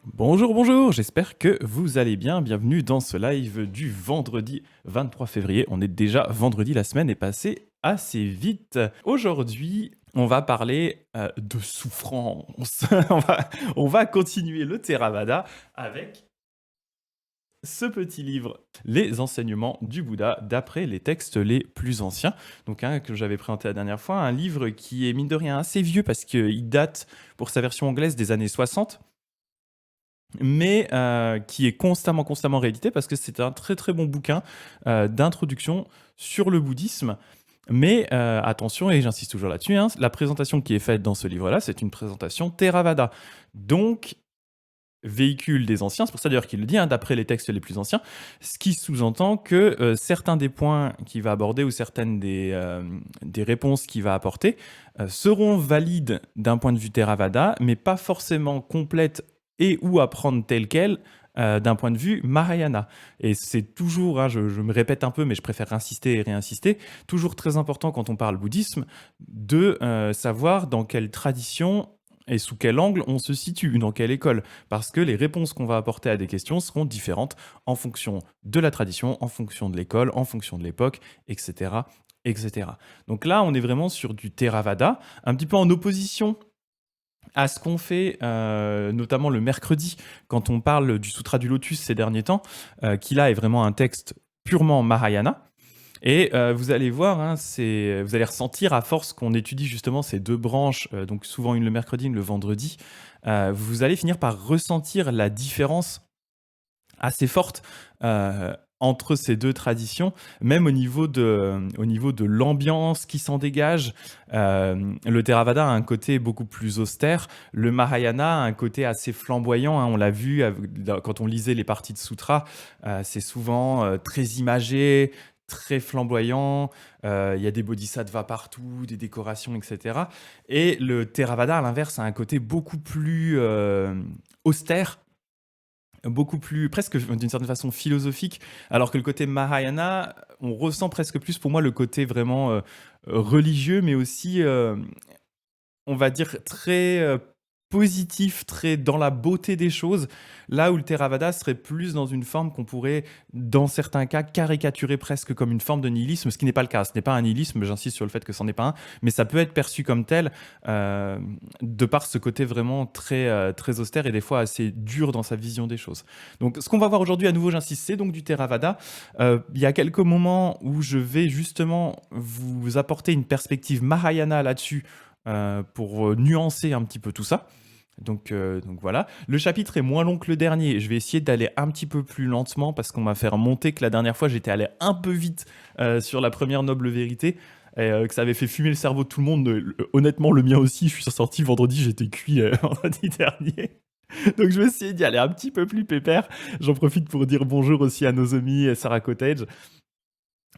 Bonjour, bonjour, j'espère que vous allez bien. Bienvenue dans ce live du vendredi 23 février. On est déjà vendredi, la semaine est passée assez vite. Aujourd'hui, on va parler de souffrance. on va continuer le Theravada avec ce petit livre, Les enseignements du Bouddha d'après les textes les plus anciens. Donc, que j'avais présenté la dernière fois, un livre qui est mine de rien assez vieux parce qu'il date pour sa version anglaise des années 60, mais qui est constamment réédité parce que c'est un très très bon bouquin d'introduction sur le bouddhisme. Mais attention, et j'insiste toujours là-dessus, la présentation qui est faite dans ce livre-là, c'est une présentation Theravada. Donc, véhicule des anciens, c'est pour ça d'ailleurs qu'il le dit, d'après les textes les plus anciens, ce qui sous-entend que certains des points qu'il va aborder ou certaines des réponses qu'il va apporter seront valides d'un point de vue Theravada, mais pas forcément complètes et ou à prendre telles quelles d'un point de vue Mahayana. Et c'est toujours, je me répète un peu, mais je préfère insister et réinsister, toujours très important quand on parle bouddhisme, de savoir dans quelle tradition et sous quel angle on se situe, dans quelle école, parce que les réponses qu'on va apporter à des questions seront différentes en fonction de la tradition, en fonction de l'école, en fonction de l'époque, etc., etc. Donc là, on est vraiment sur du Theravada, un petit peu en opposition à ce qu'on fait, notamment le mercredi, quand on parle du Sutra du Lotus ces derniers temps, qui là est vraiment un texte purement Mahayana. Et vous allez voir, vous allez ressentir à force qu'on étudie justement ces deux branches, donc souvent une le mercredi, une le vendredi, vous allez finir par ressentir la différence assez forte entre ces deux traditions, même au niveau de l'ambiance qui s'en dégage. Le Theravada a un côté beaucoup plus austère, le Mahayana a un côté assez flamboyant, on l'a vu quand on lisait les parties de sutra, c'est souvent très imagé, très flamboyant, il y a des bodhisattvas partout, des décorations, etc. Et le Theravada, à l'inverse, a un côté beaucoup plus austère, beaucoup plus, presque d'une certaine façon philosophique, alors que le côté Mahayana, on ressent presque plus pour moi le côté vraiment religieux, mais aussi, on va dire, très positif, très dans la beauté des choses, là où le Theravada serait plus dans une forme qu'on pourrait, dans certains cas, caricaturer presque comme une forme de nihilisme, ce qui n'est pas le cas. Ce n'est pas un nihilisme, j'insiste sur le fait que c'en est pas un, mais ça peut être perçu comme tel, de par ce côté vraiment très austère et des fois assez dur dans sa vision des choses. Donc ce qu'on va voir aujourd'hui, à nouveau j'insiste, c'est donc du Theravada. Il y a quelques moments où je vais justement vous apporter une perspective Mahayana là-dessus, pour nuancer un petit peu tout ça. Donc voilà. Le chapitre est moins long que le dernier. Je vais essayer d'aller un petit peu plus lentement parce qu'on m'a fait remonter que la dernière fois j'étais allé un peu vite sur la première noble vérité. Et que ça avait fait fumer le cerveau de tout le monde. Honnêtement, le mien aussi. Je suis sorti vendredi, j'étais cuit vendredi dernier. Donc je vais essayer d'y aller un petit peu plus pépère. J'en profite pour dire bonjour aussi à Nozomi et Sarah Cottage.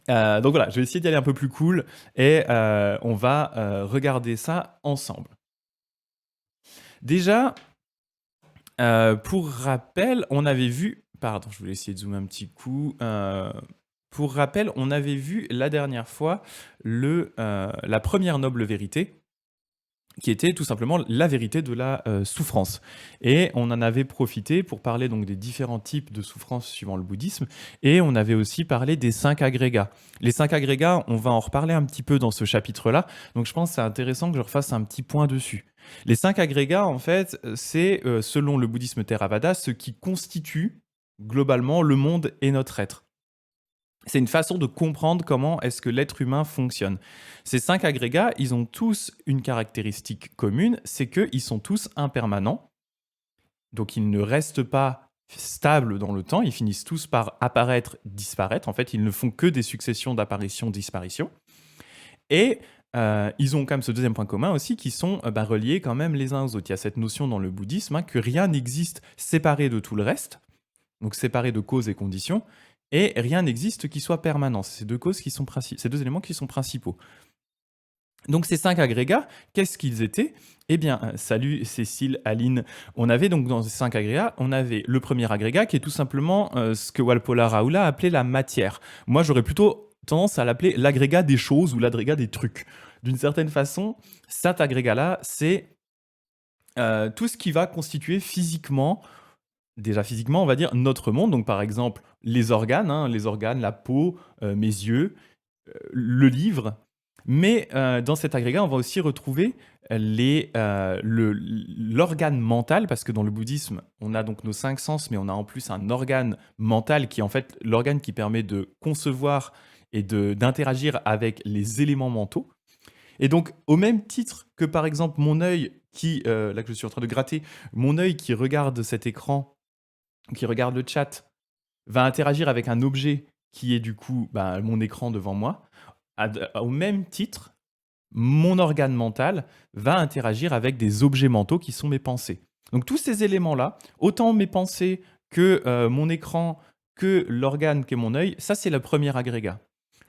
Donc voilà, je vais essayer d'y aller un peu plus cool et on va regarder ça ensemble. Déjà, pour rappel, on avait vu... Pardon, je voulais essayer de zoomer un petit coup. Pour rappel, on avait vu la dernière fois la première noble vérité, qui était tout simplement la vérité de la souffrance. Et on en avait profité pour parler donc des différents types de souffrance suivant le bouddhisme, et on avait aussi parlé des 5 agrégats. Les 5 agrégats, on va en reparler un petit peu dans ce chapitre-là, donc je pense que c'est intéressant que je refasse un petit point dessus. Les 5 agrégats, en fait, c'est, selon le bouddhisme Theravada, ce qui constitue globalement le monde et notre être. C'est une façon de comprendre comment est-ce que l'être humain fonctionne. Ces 5 agrégats, ils ont tous une caractéristique commune, c'est qu'ils sont tous impermanents. Donc ils ne restent pas stables dans le temps, ils finissent tous par apparaître, disparaître. En fait, ils ne font que des successions d'apparitions, disparitions. Et ils ont quand même ce deuxième point commun aussi, qui sont reliés quand même les uns aux autres. Il y a cette notion dans le bouddhisme que rien n'existe séparé de tout le reste, donc séparé de causes et conditions, et rien n'existe qui soit permanent. C'est ces deux éléments qui sont principaux. Donc ces 5 agrégats, qu'est-ce qu'ils étaient? Eh bien, salut Cécile, Aline. On avait donc dans ces 5 agrégats, on avait le premier agrégat qui est tout simplement ce que Walpola Raoula appelait la matière. Moi, j'aurais plutôt tendance à l'appeler l'agrégat des choses ou l'agrégat des trucs. D'une certaine façon, cet agrégat-là, c'est tout ce qui va constituer physiquement déjà physiquement, on va dire notre monde, donc par exemple les organes, hein, la peau, mes yeux, le livre. Mais dans cet agrégat, on va aussi retrouver l'organe mental, parce que dans le bouddhisme, on a donc nos cinq sens, mais on a en plus un organe mental qui est en fait l'organe qui permet de concevoir et d'interagir avec les éléments mentaux. Et donc, au même titre que par exemple mon œil qui, là que je suis en train de gratter, mon œil qui regarde cet écran, qui regarde le chat, va interagir avec un objet qui est du coup mon écran devant moi. Au même titre, mon organe mental va interagir avec des objets mentaux qui sont mes pensées. Donc tous ces éléments-là, autant mes pensées que mon écran, que l'organe qu'est mon œil, ça c'est le premier agrégat.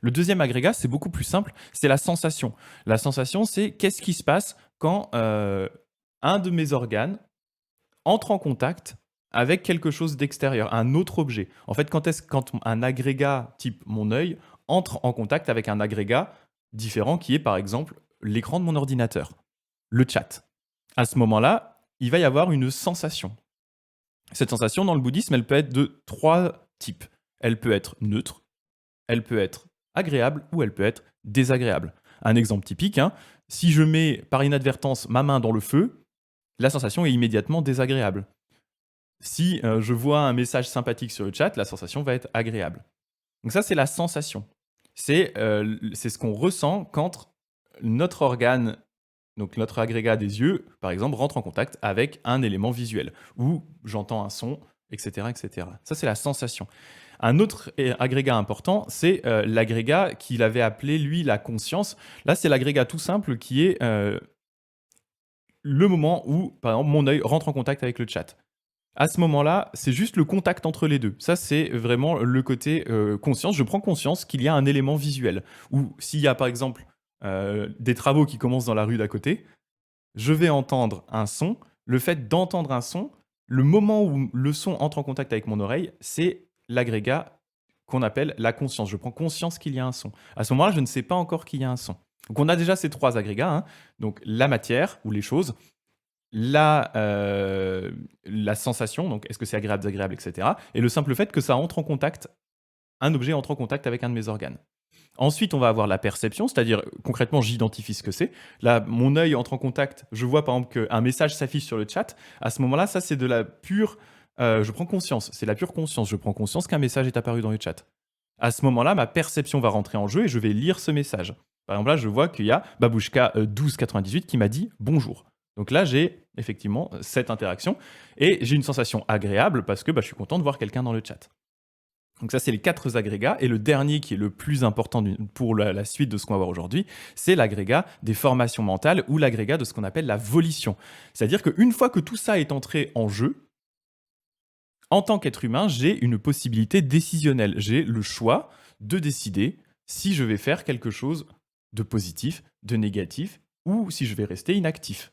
Le deuxième agrégat, c'est beaucoup plus simple, c'est la sensation. La sensation, c'est qu'est-ce qui se passe quand un de mes organes entre en contact avec quelque chose d'extérieur, un autre objet. En fait, quand un agrégat type mon œil entre en contact avec un agrégat différent qui est par exemple l'écran de mon ordinateur, le chat. À ce moment-là, il va y avoir une sensation. Cette sensation, dans le bouddhisme, elle peut être de trois types. Elle peut être neutre, elle peut être agréable ou elle peut être désagréable. Un exemple typique, hein, si je mets par inadvertance ma main dans le feu, la sensation est immédiatement désagréable. Si je vois un message sympathique sur le chat, la sensation va être agréable. Donc ça, c'est la sensation. C'est ce qu'on ressent quand notre organe, donc notre agrégat des yeux, par exemple, rentre en contact avec un élément visuel, ou j'entends un son, etc., etc. Ça, c'est la sensation. Un autre agrégat important, c'est l'agrégat qu'il avait appelé, lui, la conscience. Là, c'est l'agrégat tout simple qui est le moment où, par exemple, mon œil rentre en contact avec le chat. À ce moment-là, c'est juste le contact entre les deux. Ça, c'est vraiment le côté conscience. Je prends conscience qu'il y a un élément visuel. Ou s'il y a, par exemple, des travaux qui commencent dans la rue d'à côté, je vais entendre un son. Le fait d'entendre un son, le moment où le son entre en contact avec mon oreille, c'est l'agrégat qu'on appelle la conscience. Je prends conscience qu'il y a un son. À ce moment-là, je ne sais pas encore qu'il y a un son. Donc on a déjà ces trois agrégats, hein. Donc la matière ou les choses, la sensation, donc est-ce que c'est agréable, désagréable, etc. Et le simple fait que ça entre en contact, un objet entre en contact avec un de mes organes. Ensuite, on va avoir la perception, c'est-à-dire concrètement, j'identifie ce que c'est. Là, mon œil entre en contact, je vois par exemple qu'un message s'affiche sur le chat. À ce moment-là, ça c'est de la pure. Je prends conscience, c'est la pure conscience. Je prends conscience qu'un message est apparu dans le chat. À ce moment-là, ma perception va rentrer en jeu et je vais lire ce message. Par exemple, là, je vois qu'il y a Babouchka 1298 qui m'a dit bonjour. Donc là, j'ai effectivement cette interaction et j'ai une sensation agréable parce que je suis content de voir quelqu'un dans le chat. Donc ça, c'est les quatre agrégats. Et le dernier, qui est le plus important pour la suite de ce qu'on va voir aujourd'hui, c'est l'agrégat des formations mentales ou l'agrégat de ce qu'on appelle la volition. C'est-à-dire qu'une fois que tout ça est entré en jeu, en tant qu'être humain, j'ai une possibilité décisionnelle. J'ai le choix de décider si je vais faire quelque chose de positif, de négatif, ou si je vais rester inactif.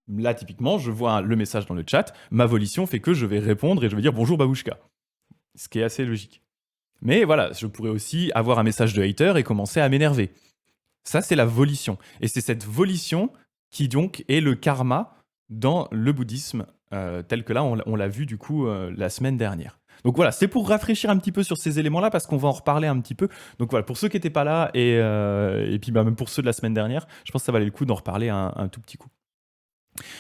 Là, typiquement, je vois le message dans le chat, ma volition fait que je vais répondre et je vais dire bonjour Babouchka. Ce qui est assez logique. Mais voilà, je pourrais aussi avoir un message de hater et commencer à m'énerver. Ça, c'est la volition. Et c'est cette volition qui donc est le karma dans le bouddhisme, tel que là, on l'a vu du coup la semaine dernière. Donc voilà, c'est pour rafraîchir un petit peu sur ces éléments-là parce qu'on va en reparler un petit peu. Donc voilà, pour ceux qui n'étaient pas là et puis même pour ceux de la semaine dernière, je pense que ça valait le coup d'en reparler un tout petit coup.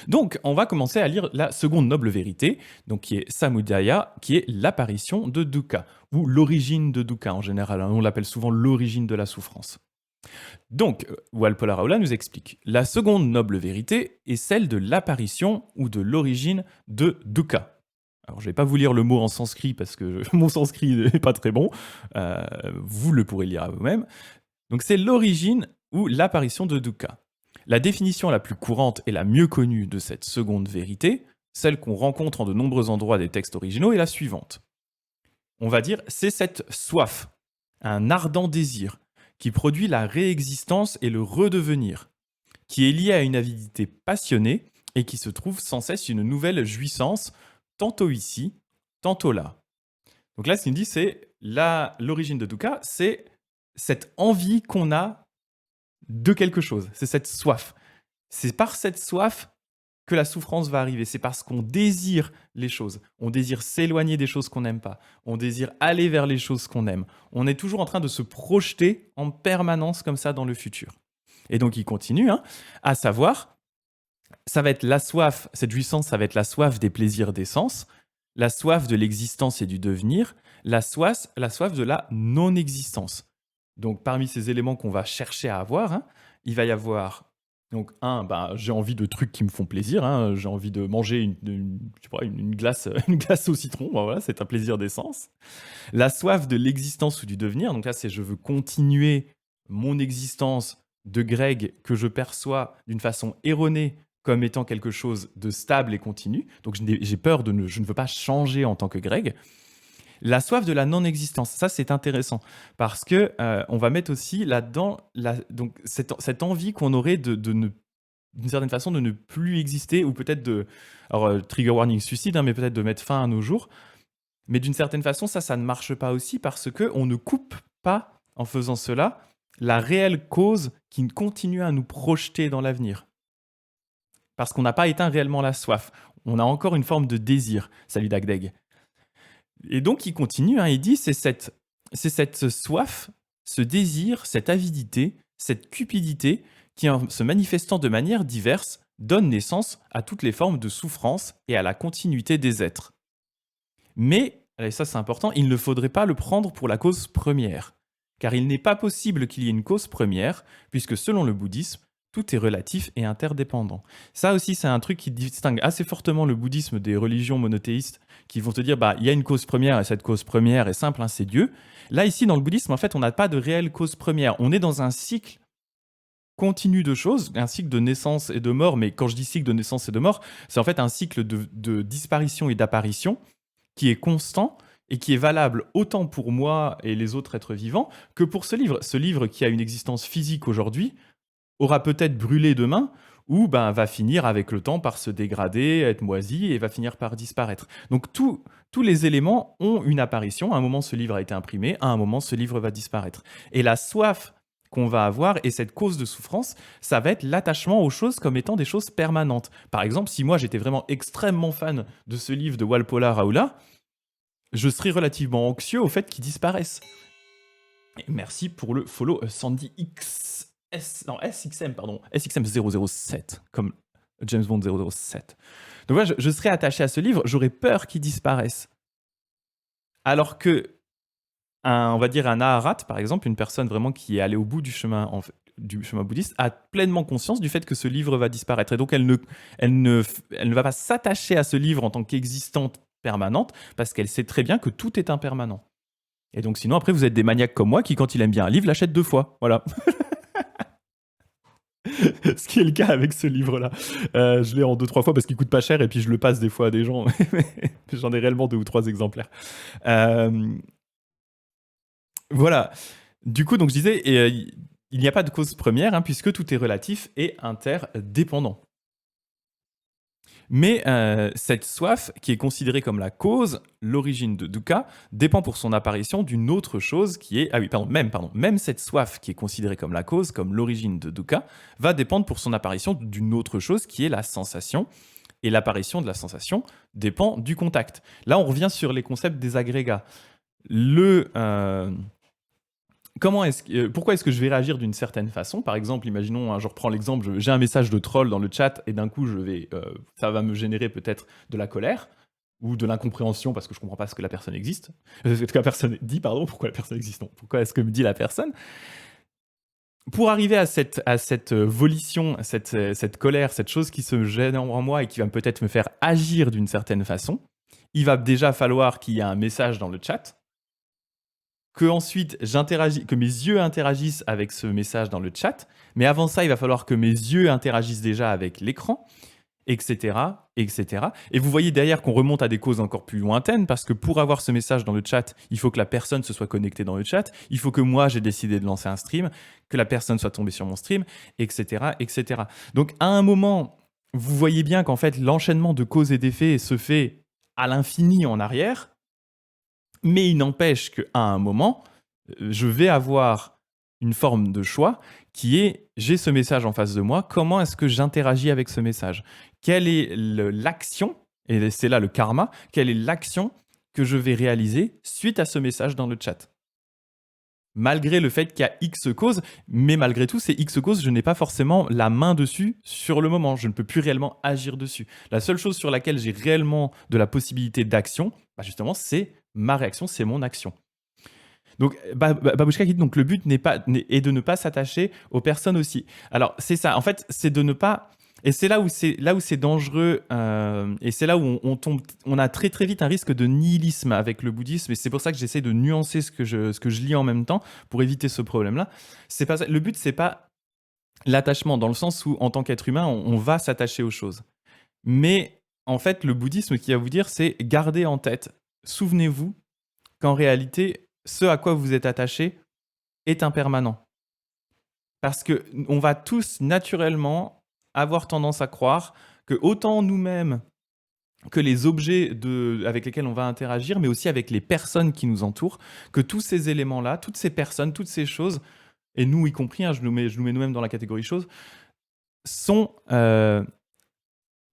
Donc, on va commencer à lire la seconde noble vérité, donc qui est Samudaya, qui est l'apparition de dukkha, ou l'origine de dukkha en général. On l'appelle souvent l'origine de la souffrance. Donc, Walpola Raoula nous explique la seconde noble vérité est celle de l'apparition ou de l'origine de dukkha. Alors, je ne vais pas vous lire le mot en sanskrit parce que mon sanskrit n'est pas très bon. Vous le pourrez lire à vous-même. Donc, c'est l'origine ou l'apparition de dukkha. La définition la plus courante et la mieux connue de cette seconde vérité, celle qu'on rencontre en de nombreux endroits des textes originaux, est la suivante. On va dire, c'est cette soif, un ardent désir, qui produit la réexistence et le redevenir, qui est lié à une avidité passionnée et qui se trouve sans cesse une nouvelle jouissance, tantôt ici, tantôt là. Donc là, ce qu'il dit, c'est l'origine de dukkha, c'est cette envie qu'on a de quelque chose. C'est cette soif. C'est par cette soif que la souffrance va arriver. C'est parce qu'on désire les choses. On désire s'éloigner des choses qu'on n'aime pas. On désire aller vers les choses qu'on aime. On est toujours en train de se projeter en permanence comme ça dans le futur. Et donc il continue, à savoir, ça va être la soif, cette jouissance, ça va être la soif des plaisirs des sens, la soif de l'existence et du devenir, la soif de la non-existence. Donc parmi ces éléments qu'on va chercher à avoir, il va y avoir donc j'ai envie de trucs qui me font plaisir, j'ai envie de manger une glace, une glace au citron, voilà, c'est un plaisir des sens. La soif de l'existence ou du devenir, donc là c'est je veux continuer mon existence de Greg que je perçois d'une façon erronée comme étant quelque chose de stable et continu. Donc j'ai peur je ne veux pas changer en tant que Greg. La soif de la non-existence, ça c'est intéressant parce que on va mettre aussi là-dedans donc cette envie qu'on aurait d'une certaine façon de ne plus exister ou peut-être trigger warning suicide, mais peut-être de mettre fin à nos jours. Mais d'une certaine façon, ça ne marche pas aussi parce que on ne coupe pas en faisant cela la réelle cause qui continue à nous projeter dans l'avenir. Parce qu'on n'a pas éteint réellement la soif. On a encore une forme de désir. Salut Dagdeg. Et donc il continue, il dit c'est cette soif, ce désir, cette avidité, cette cupidité qui, en se manifestant de manière diverse, donne naissance à toutes les formes de souffrance et à la continuité des êtres. Mais, et ça c'est important, il ne faudrait pas le prendre pour la cause première, car il n'est pas possible qu'il y ait une cause première, puisque selon le bouddhisme, tout est relatif et interdépendant. Ça aussi, c'est un truc qui distingue assez fortement le bouddhisme des religions monothéistes qui vont te dire il y a une cause première et cette cause première est simple, c'est Dieu. Là, ici, dans le bouddhisme, en fait, on n'a pas de réelle cause première. On est dans un cycle continu de choses, un cycle de naissance et de mort, mais quand je dis cycle de naissance et de mort, c'est en fait un cycle de disparition et d'apparition qui est constant et qui est valable autant pour moi et les autres êtres vivants que pour ce livre. Ce livre qui a une existence physique aujourd'hui aura peut-être brûlé demain ou va finir avec le temps par se dégrader, être moisi et va finir par disparaître. Donc tous les éléments ont une apparition. À un moment, ce livre a été imprimé, à un moment, ce livre va disparaître. Et la soif qu'on va avoir et cette cause de souffrance, ça va être l'attachement aux choses comme étant des choses permanentes. Par exemple, si moi j'étais vraiment extrêmement fan de ce livre de Walpola Raoula, je serais relativement anxieux au fait qu'il disparaisse. Et merci pour le follow Sandy SXM007, comme James Bond 007. Donc voilà, je serais attaché à ce livre, j'aurais peur qu'il disparaisse. Alors que, on va dire un Naharat, par exemple, une personne vraiment qui est allée au bout du chemin bouddhiste, a pleinement conscience du fait que ce livre va disparaître. Et donc elle ne va pas s'attacher à ce livre en tant qu'existante permanente, parce qu'elle sait très bien que tout est impermanent. Et donc sinon, après, vous êtes des maniaques comme moi qui, quand il aime bien un livre, l'achète 2 fois. Voilà. Ce qui est le cas avec ce livre-là. Je l'ai en 2-3 fois parce qu'il coûte pas cher et puis je le passe des fois à des gens. J'en ai réellement 2 ou 3 exemplaires. Voilà. Du coup, donc je disais, il n'y a pas de cause première puisque tout est relatif et interdépendant. Mais cette soif, qui est considérée comme la cause, l'origine de dukkha, dépend pour son apparition d'une autre chose qui est... Même cette soif qui est considérée comme la cause, comme l'origine de dukkha, va dépendre pour son apparition d'une autre chose qui est la sensation. Et l'apparition de la sensation dépend du contact. Là, on revient sur les concepts des agrégats. Pourquoi est-ce que je vais réagir d'une certaine façon? Par exemple, imaginons, je reprends l'exemple, j'ai un message de troll dans le chat et d'un coup, ça va me générer peut-être de la colère ou de l'incompréhension parce que je ne comprends pas ce que la personne existe. Ce que la personne dit, pardon, pourquoi la personne existe, non. Pourquoi est-ce que me dit la personne? Pour arriver à cette volition, cette colère, cette chose qui se gêne en moi et qui va peut-être me faire agir d'une certaine façon, il va déjà falloir qu'il y ait un message dans le chat, que ensuite que mes yeux interagissent avec ce message dans le chat, mais avant ça, il va falloir que mes yeux interagissent déjà avec l'écran, etc., etc. Et vous voyez derrière qu'on remonte à des causes encore plus lointaines, parce que pour avoir ce message dans le chat, il faut que la personne se soit connectée dans le chat, il faut que moi, j'ai décidé de lancer un stream, que la personne soit tombée sur mon stream, etc., etc. Donc, à un moment, vous voyez bien qu'en fait, l'enchaînement de causes et d'effets se fait à l'infini en arrière, mais il n'empêche qu'à un moment, je vais avoir une forme de choix qui est j'ai ce message en face de moi, comment est-ce que j'interagis avec ce message? Quelle est l'action, et c'est là le karma, quelle est l'action que je vais réaliser suite à ce message dans le chat? Malgré le fait qu'il y a X causes, mais malgré tout, ces X causes, je n'ai pas forcément la main dessus sur le moment. Je ne peux plus réellement agir dessus. La seule chose sur laquelle j'ai réellement de la possibilité d'action, justement, c'est ma réaction, c'est mon action. Donc, Babouchka qui dit donc le but est de ne pas s'attacher aux personnes aussi. Alors, c'est ça. En fait, c'est de ne pas. Et c'est là où c'est dangereux, et c'est là où on a très très vite un risque de nihilisme avec le bouddhisme, et c'est pour ça que j'essaie de nuancer ce que je lis en même temps pour éviter ce problème-là. C'est pas ça. Le but, c'est pas l'attachement dans le sens où en tant qu'être humain, on va s'attacher aux choses. Mais en fait, le bouddhisme qui va vous dire, c'est garder en tête, souvenez-vous qu'en réalité, ce à quoi vous êtes attaché est impermanent. Parce que on va tous naturellement avoir tendance à croire que autant nous-mêmes que les objets avec lesquels on va interagir, mais aussi avec les personnes qui nous entourent, que tous ces éléments-là, toutes ces personnes, toutes ces choses, et nous y compris, je nous mets nous-mêmes dans la catégorie choses, sont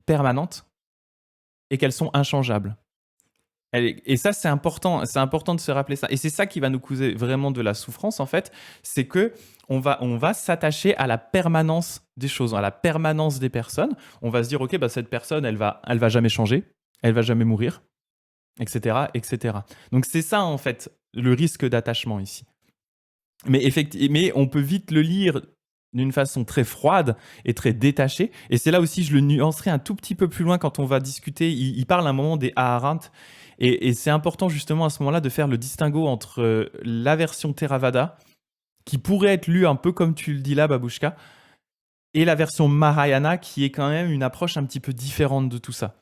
permanentes et qu'elles sont inchangeables. Et ça, c'est important de se rappeler ça. Et c'est ça qui va nous causer vraiment de la souffrance, en fait, c'est que on va s'attacher à la permanence des choses, à la permanence des personnes. On va se dire, ok, cette personne, elle va jamais changer, elle va jamais mourir, etc., etc. Donc c'est ça, en fait, le risque d'attachement ici. Mais on peut vite le lire d'une façon très froide et très détachée. Et c'est là aussi, je le nuancerai un tout petit peu plus loin quand on va discuter. Il parle à un moment des Arahants. Et c'est important justement à ce moment-là de faire le distinguo entre la version Theravada, qui pourrait être lue un peu comme tu le dis là, Babouchka, et la version Mahayana, qui est quand même une approche un petit peu différente de tout ça.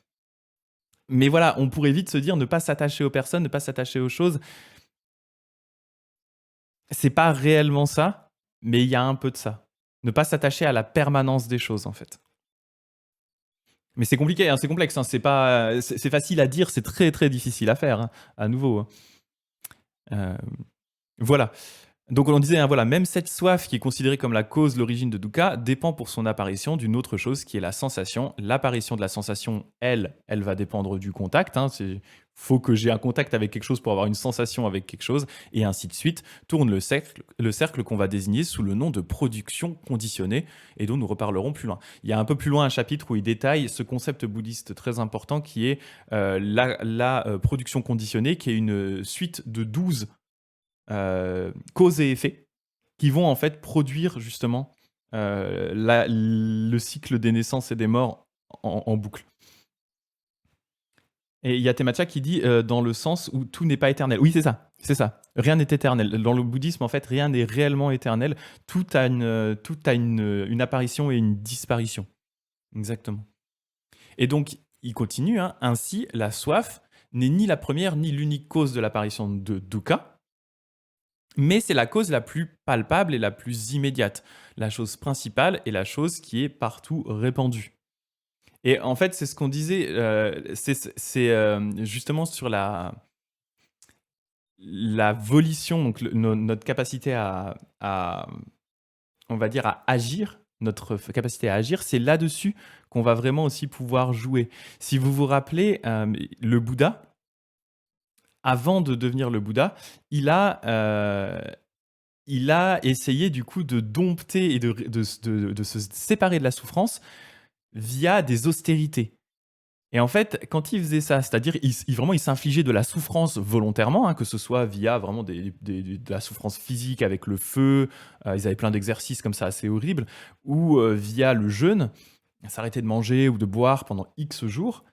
Mais voilà, on pourrait vite se dire ne pas s'attacher aux personnes, ne pas s'attacher aux choses. C'est pas réellement ça, mais il y a un peu de ça. Ne pas s'attacher à la permanence des choses, en fait. Mais c'est compliqué, c'est complexe. C'est facile à dire, c'est très très difficile à faire, à nouveau. Voilà. Donc on disait, voilà, même cette soif qui est considérée comme la cause, l'origine de dukkha, dépend pour son apparition d'une autre chose qui est la sensation. L'apparition de la sensation, elle va dépendre du contact. Il faut que j'ai un contact avec quelque chose pour avoir une sensation avec quelque chose, et ainsi de suite. Tourne le cercle qu'on va désigner sous le nom de production conditionnée, et dont nous reparlerons plus loin. Il y a un peu plus loin un chapitre où il détaille ce concept bouddhiste très important qui est la production conditionnée, qui est une suite de 12 causes et effets qui vont en fait produire justement le cycle des naissances et des morts en boucle. Et il y a Temacha qui dit dans le sens où tout n'est pas éternel. Oui, c'est ça. Rien n'est éternel. Dans le bouddhisme, en fait, rien n'est réellement éternel. Tout a une apparition et une disparition. Exactement. Et donc, il continue, ainsi, la soif n'est ni la première ni l'unique cause de l'apparition de dukkha, mais c'est la cause la plus palpable et la plus immédiate. La chose principale est la chose qui est partout répandue. Et en fait, c'est ce qu'on disait, c'est justement sur la volition, donc notre capacité à, on va dire, à agir, notre capacité à agir, c'est là-dessus qu'on va vraiment aussi pouvoir jouer. Si vous vous rappelez, le Bouddha, avant de devenir le Bouddha, il a essayé du coup de dompter et de se séparer de la souffrance via des austérités. Et en fait, quand il faisait ça, c'est-à-dire il s'infligeait de la souffrance volontairement, que ce soit via vraiment de la souffrance physique avec le feu, ils avaient plein d'exercices comme ça assez horribles, ou via le jeûne, s'arrêter de manger ou de boire pendant X jours.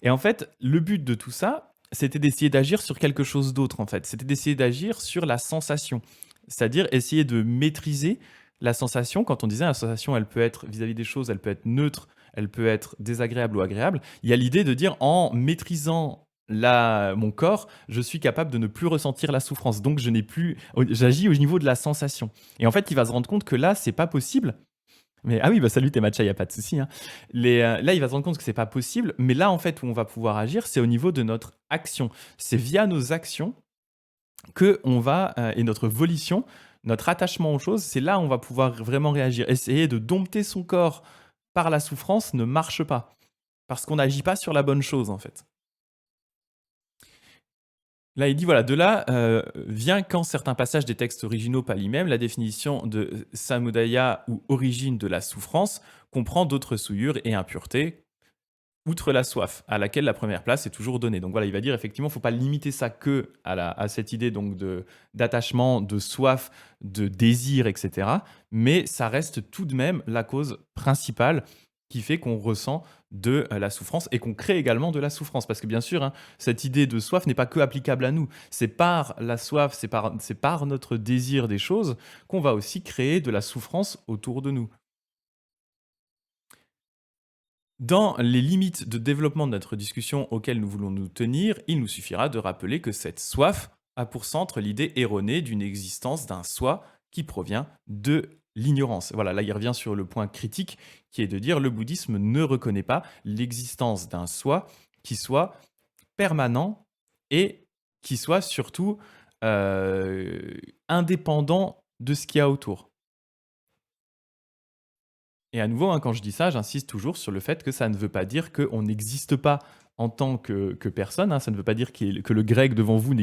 Et en fait, le but de tout ça, c'était d'essayer d'agir sur quelque chose d'autre, en fait. C'était d'essayer d'agir sur la sensation. C'est-à-dire essayer de maîtriser la sensation. Quand on disait la sensation, elle peut être vis-à-vis des choses, elle peut être neutre, elle peut être désagréable ou agréable. Il y a l'idée de dire, en maîtrisant mon corps, je suis capable de ne plus ressentir la souffrance. Donc, j'agis au niveau de la sensation. Et en fait, il va se rendre compte que là, c'est pas possible. Mais salut Temacha, il n'y a pas de souci. Là, il va se rendre compte que c'est pas possible. Mais là, en fait, où on va pouvoir agir, c'est au niveau de notre action. C'est via nos actions que on va et notre volition notre attachement aux choses, c'est là où on va pouvoir vraiment réagir. Essayer de dompter son corps par la souffrance ne marche pas, parce qu'on n'agit pas sur la bonne chose en fait. Là, il dit, voilà, de là vient quand certains passages des textes originaux palimèmes, la définition de samudaya ou origine de la souffrance comprend d'autres souillures et impuretés, outre la soif, à laquelle la première place est toujours donnée. Donc voilà, il va dire effectivement, il ne faut pas limiter ça que à cette idée donc d'attachement, de soif, de désir, etc. Mais ça reste tout de même la cause principale qui fait qu'on ressent de la souffrance et qu'on crée également de la souffrance. Parce que bien sûr, hein, cette idée de soif n'est pas que applicable à nous. C'est par la soif, c'est par notre désir des choses qu'on va aussi créer de la souffrance autour de nous. Dans les limites de développement de notre discussion auxquelles nous voulons nous tenir, il nous suffira de rappeler que cette soif a pour centre l'idée erronée d'une existence d'un soi qui provient de l'ignorance. Voilà, là il revient sur le point critique qui est de dire le bouddhisme ne reconnaît pas l'existence d'un soi qui soit permanent et qui soit surtout euh, indépendant de ce qu'il y a autour. Et à nouveau, hein, quand je dis ça, j'insiste toujours sur le fait que ça ne veut pas dire qu'on n'existe pas en tant que personne, hein. Ça ne veut pas dire que le grec devant vous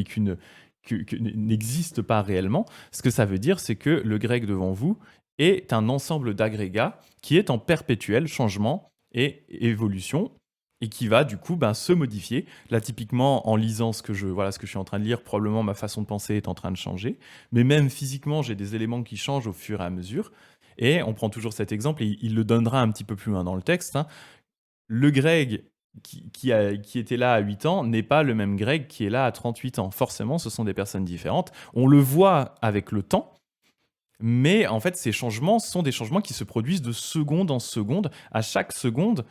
n'existe pas réellement. Ce que ça veut dire, c'est que le grec devant vous est un ensemble d'agrégats qui est en perpétuel changement et évolution et qui va du coup se modifier. Là, typiquement, en lisant voilà, ce que je suis en train de lire, probablement ma façon de penser est en train de changer. Mais même physiquement, j'ai des éléments qui changent au fur et à mesure. Et on prend toujours cet exemple, et il le donnera un petit peu plus loin dans le texte, hein. Le Greg qui était là à 8 ans n'est pas le même Greg qui est là à 38 ans. Forcément, ce sont des personnes différentes. On le voit avec le temps, mais en fait, ces changements sont des changements qui se produisent de seconde en seconde. À chaque seconde,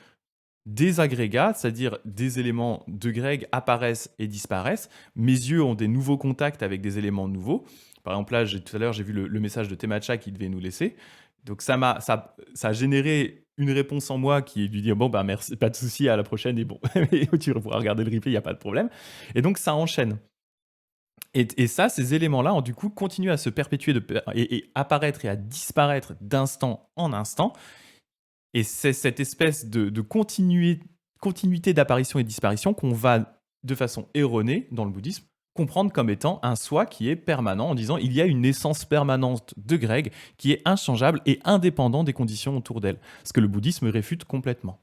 des agrégats, c'est-à-dire des éléments de Greg, apparaissent et disparaissent. Mes yeux ont des nouveaux contacts avec des éléments nouveaux. Par exemple, là, tout à l'heure, j'ai vu le message de Temacha qui devait nous laisser. Donc ça a généré une réponse en moi qui est de lui dire bon bah merci, pas de souci, à la prochaine et bon, tu pourras regarder le replay, il n'y a pas de problème. Et donc ça enchaîne. Et ça, ces éléments-là ont du coup continué à se perpétuer et apparaître et à disparaître d'instant en instant. Et c'est cette espèce de continuité d'apparition et disparition qu'on va, de façon erronée dans le bouddhisme, comprendre comme étant un soi qui est permanent, en disant il y a une essence permanente de Greg qui est inchangeable et indépendant des conditions autour d'elle. Ce que le bouddhisme réfute complètement.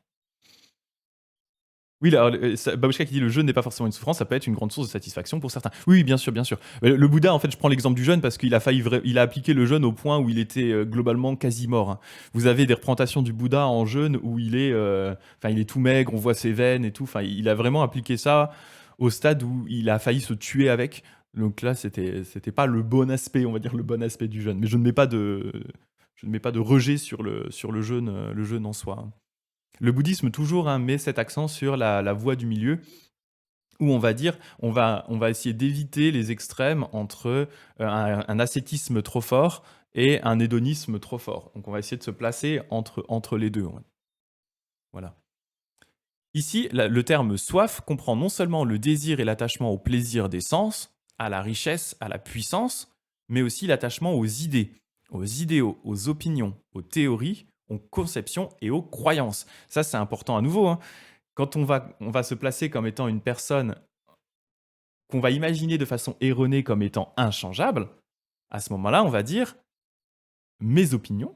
Oui, là, Babushka qui dit le jeûne n'est pas forcément une souffrance, ça peut être une grande source de satisfaction pour certains. Oui, bien sûr, bien sûr. Le Bouddha, en fait, je prends l'exemple du jeûne parce qu'il a il a appliqué le jeûne au point où il était globalement quasi mort, hein. Vous avez des représentations du Bouddha en jeûne où il est tout maigre, on voit ses veines et tout. Enfin, il a vraiment appliqué ça au stade où il a failli se tuer avec. Donc là, c'était pas le bon aspect, on va dire le bon aspect du jeûne. Mais je ne mets pas de rejet sur le jeûne, le jeûne en soi, hein. Le bouddhisme toujours, hein, met cet accent sur la voie du milieu, où on va dire, on va essayer d'éviter les extrêmes entre un ascétisme trop fort et un hédonisme trop fort. Donc on va essayer de se placer entre les deux, ouais. Voilà. Ici, le terme soif comprend non seulement le désir et l'attachement au plaisir des sens, à la richesse, à la puissance, mais aussi l'attachement aux idées, aux idéaux, aux opinions, aux théories, aux conceptions et aux croyances. Ça, c'est important à nouveau, hein. Quand on va se placer comme étant une personne qu'on va imaginer de façon erronée comme étant inchangeable, à ce moment-là, on va dire mes opinions,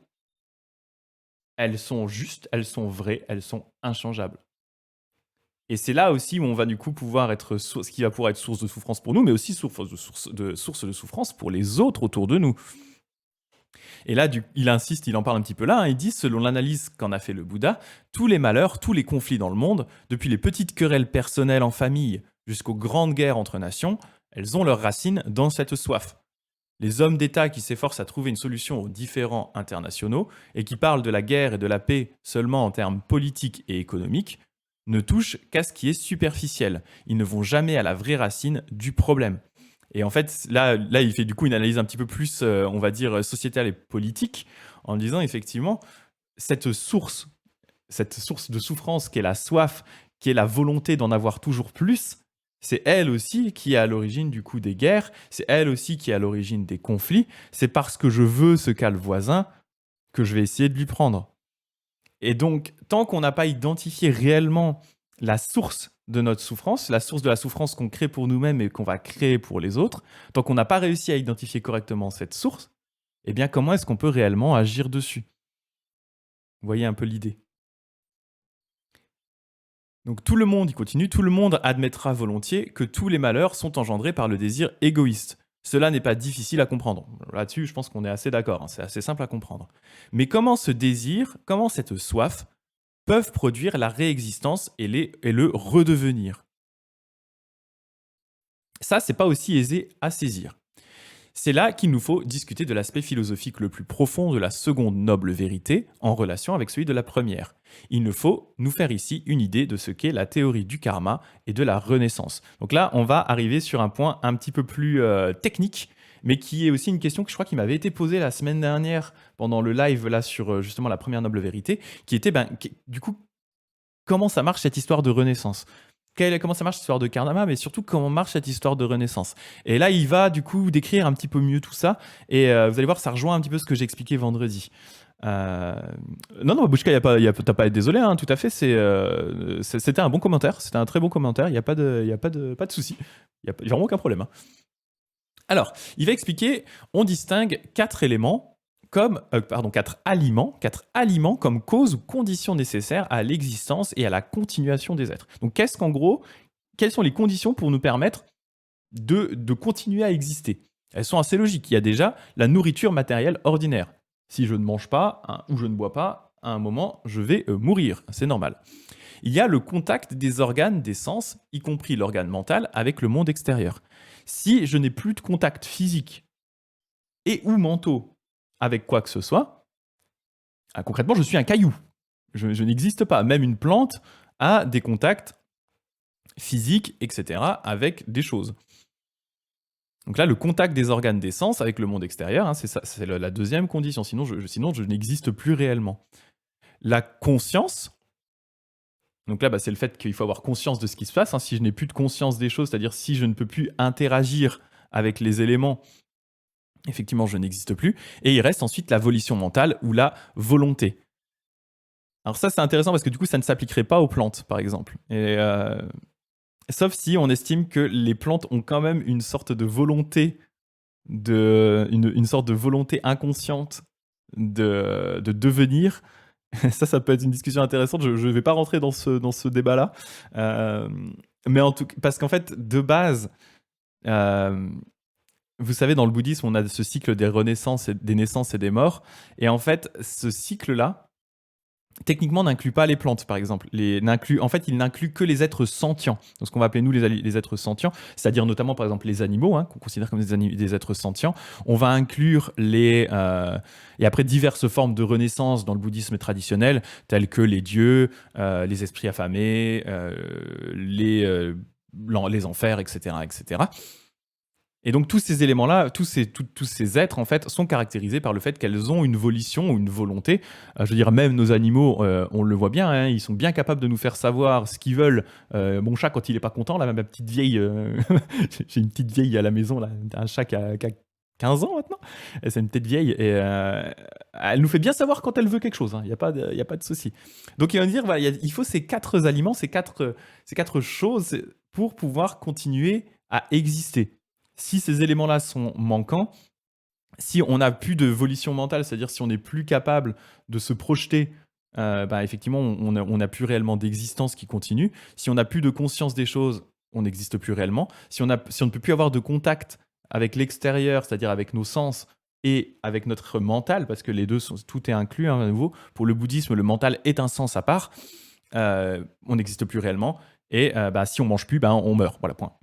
elles sont justes, elles sont vraies, elles sont inchangeables. Et c'est là aussi où on va du coup pouvoir être ce qui va pouvoir être source de souffrance pour nous, mais aussi source de souffrance pour les autres autour de nous. Et là, il insiste, il en parle un petit peu là, hein, il dit, selon l'analyse qu'en a fait le Bouddha, tous les malheurs, tous les conflits dans le monde, depuis les petites querelles personnelles en famille jusqu'aux grandes guerres entre nations, elles ont leurs racines dans cette soif. Les hommes d'État qui s'efforcent à trouver une solution aux différends internationaux et qui parlent de la guerre et de la paix seulement en termes politiques et économiques ne touchent qu'à ce qui est superficiel. Ils ne vont jamais à la vraie racine du problème. Et en fait, là, il fait du coup une analyse un petit peu plus, on va dire, sociétale et politique, en disant effectivement, cette source de souffrance qui est la soif, qui est la volonté d'en avoir toujours plus, C'est elle aussi qui est à l'origine du coup des guerres, c'est elle aussi qui est à l'origine des conflits. C'est parce que je veux ce qu'a le voisin que je vais essayer de lui prendre. Et donc, tant qu'on n'a pas identifié réellement la source de notre souffrance, la source de la souffrance qu'on crée pour nous-mêmes et qu'on va créer pour les autres, tant qu'on n'a pas réussi à identifier correctement cette source, eh bien, comment est-ce qu'on peut réellement agir dessus? Vous voyez un peu l'idée. Donc tout le monde, il continue, tout le monde admettra volontiers que tous les malheurs sont engendrés par le désir égoïste. Cela n'est pas difficile à comprendre. Là-dessus, je pense qu'on est assez d'accord, hein, c'est assez simple à comprendre. Mais comment ce désir, comment cette soif peuvent produire la réexistence et le redevenir? Ça, c'est pas aussi aisé à saisir. C'est là qu'il nous faut discuter de l'aspect philosophique le plus profond de la seconde noble vérité en relation avec celui de la première. Il nous faut nous faire ici une idée de ce qu'est la théorie du karma et de la renaissance. Donc là, on va arriver sur un point un petit peu plus technique, mais qui est aussi une question que je crois qui m'avait été posée la semaine dernière pendant le live là sur justement la première noble vérité, qui était du coup comment ça marche cette histoire de renaissance? Comment ça marche cette histoire de karma, mais surtout comment marche cette histoire de renaissance? Et là, il va du coup décrire un petit peu mieux tout ça, et vous allez voir, ça rejoint un petit peu ce que j'ai expliqué vendredi. Non, non, Bouchka, t'as pas à être désolé, hein, tout à fait, c'était un bon commentaire, c'était un très bon commentaire, il n'y a pas de souci, il n'y a vraiment aucun problème, hein. Alors, il va expliquer, on distingue quatre éléments quatre aliments comme cause ou condition nécessaire à l'existence et à la continuation des êtres. Donc, quelles sont les conditions pour nous permettre de continuer à exister? Elles sont assez logiques. Il y a déjà la nourriture matérielle ordinaire. Si je ne mange pas ou je ne bois pas, à un moment, je vais mourir. C'est normal. Il y a le contact des organes, des sens, y compris l'organe mental, avec le monde extérieur. Si je n'ai plus de contact physique et ou mentaux avec quoi que ce soit, concrètement, je suis un caillou. Je n'existe pas. Même une plante a des contacts physiques, etc., avec des choses. Donc là, le contact des organes des sens avec le monde extérieur, hein, c'est la deuxième condition. Sinon, je n'existe plus réellement. La conscience, donc là, c'est le fait qu'il faut avoir conscience de ce qui se passe, hein. Si je n'ai plus de conscience des choses, c'est-à-dire si je ne peux plus interagir avec les éléments, effectivement, je n'existe plus. Et il reste ensuite la volition mentale ou la volonté. Alors ça, c'est intéressant parce que du coup, ça ne s'appliquerait pas aux plantes, par exemple. Sauf si on estime que les plantes ont quand même une sorte de volonté, une sorte de volonté inconsciente de devenir. Ça peut être une discussion intéressante. Je ne vais pas rentrer dans ce débat-là. Mais en tout cas, parce qu'en fait, de base, vous savez, dans le bouddhisme, on a ce cycle des renaissances, des naissances et des morts. Et en fait, ce cycle-là, techniquement, n'inclut pas les plantes, par exemple. Il n'inclut que les êtres sentients. Donc, ce qu'on va appeler, nous, les êtres sentients, c'est-à-dire notamment, par exemple, les animaux, hein, qu'on considère comme des êtres sentients. On va inclure et après, diverses formes de renaissance dans le bouddhisme traditionnel, telles que les dieux, les esprits affamés, les enfers, etc., etc. Et donc tous ces éléments-là, tous ces êtres en fait sont caractérisés par le fait qu'elles ont une volition ou une volonté. Je veux dire, même nos animaux, on le voit bien, hein, ils sont bien capables de nous faire savoir ce qu'ils veulent. Mon chat, quand il est pas content, là, ma petite vieille, j'ai une petite vieille à la maison, là, un chat qui a 15 ans maintenant. Et c'est une petite vieille et elle nous fait bien savoir quand elle veut quelque chose. Il n'y a pas de souci. Donc il va nous dire, voilà, il faut ces quatre aliments, ces quatre choses pour pouvoir continuer à exister. Si ces éléments-là sont manquants, si on n'a plus de volition mentale, c'est-à-dire si on n'est plus capable de se projeter, effectivement, on n'a plus réellement d'existence qui continue. Si on n'a plus de conscience des choses, on n'existe plus réellement. Si on ne peut plus avoir de contact avec l'extérieur, c'est-à-dire avec nos sens et avec notre mental, parce que les deux, tout est inclus, hein, à nouveau. Pour le bouddhisme, le mental est un sens à part. On n'existe plus réellement. Et si on mange plus, on meurt. Voilà, point.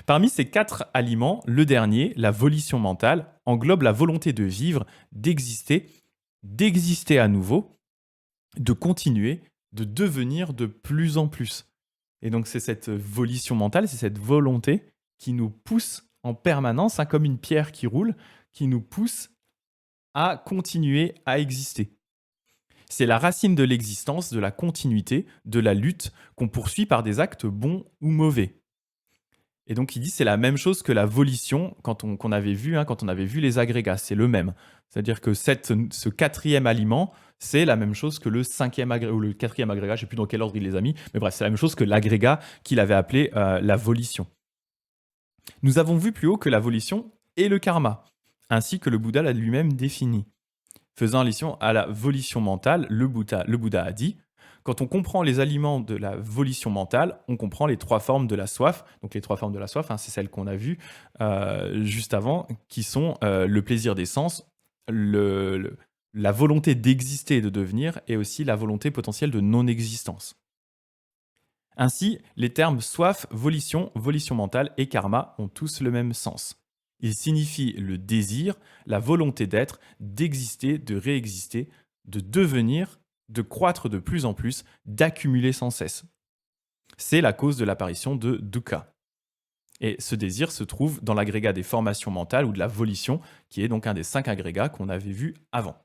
Parmi ces quatre aliments, le dernier, la volition mentale, englobe la volonté de vivre, d'exister à nouveau, de continuer, de devenir de plus en plus. Et donc c'est cette volition mentale, c'est cette volonté qui nous pousse en permanence, hein, comme une pierre qui roule, qui nous pousse à continuer à exister. C'est la racine de l'existence, de la continuité, de la lutte qu'on poursuit par des actes bons ou mauvais. Et donc il dit c'est la même chose que la volition qu'on avait vu, quand on avait vu les agrégats, c'est le même. C'est-à-dire que ce quatrième aliment, c'est la même chose que le cinquième agrégat, ou le quatrième agrégat, je ne sais plus dans quel ordre il les a mis, mais bref, c'est la même chose que l'agrégat qu'il avait appelé la volition. Nous avons vu plus haut que la volition est le karma, ainsi que le Bouddha l'a lui-même défini. Faisant allusion à la volition mentale, le Bouddha a dit quand on comprend les aliments de la volition mentale, on comprend les trois formes de la soif. Donc les trois formes de la soif, c'est celles qu'on a vues juste avant, qui sont le plaisir des sens, la volonté d'exister et de devenir, et aussi la volonté potentielle de non-existence. Ainsi, les termes soif, volition, volition mentale et karma ont tous le même sens. Ils signifient le désir, la volonté d'être, d'exister, de réexister, de devenir, de croître de plus en plus, d'accumuler sans cesse. C'est la cause de l'apparition de dukkha. Et ce désir se trouve dans l'agrégat des formations mentales ou de la volition, qui est donc un des 5 agrégats qu'on avait vus avant.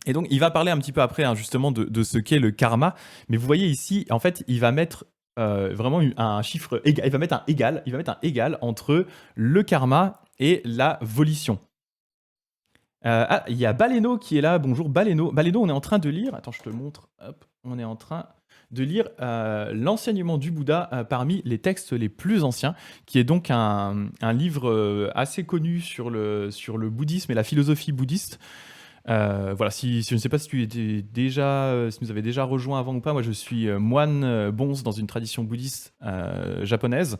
Et donc, il va parler un petit peu après justement de ce qu'est le karma. Mais vous voyez ici, en fait, il va mettre vraiment un chiffre égal. Il va mettre un égal entre le karma et la volition. Il y a Baleno qui est là. Bonjour Baleno. Baleno, on est en train de lire. Attends, je te le montre. Hop, on est en train de lire l'enseignement du Bouddha parmi les textes les plus anciens, qui est donc un livre assez connu sur le bouddhisme et la philosophie bouddhiste. Voilà, si je ne sais pas si si nous avez déjà rejoint avant ou pas, moi je suis moine bonze dans une tradition bouddhiste japonaise,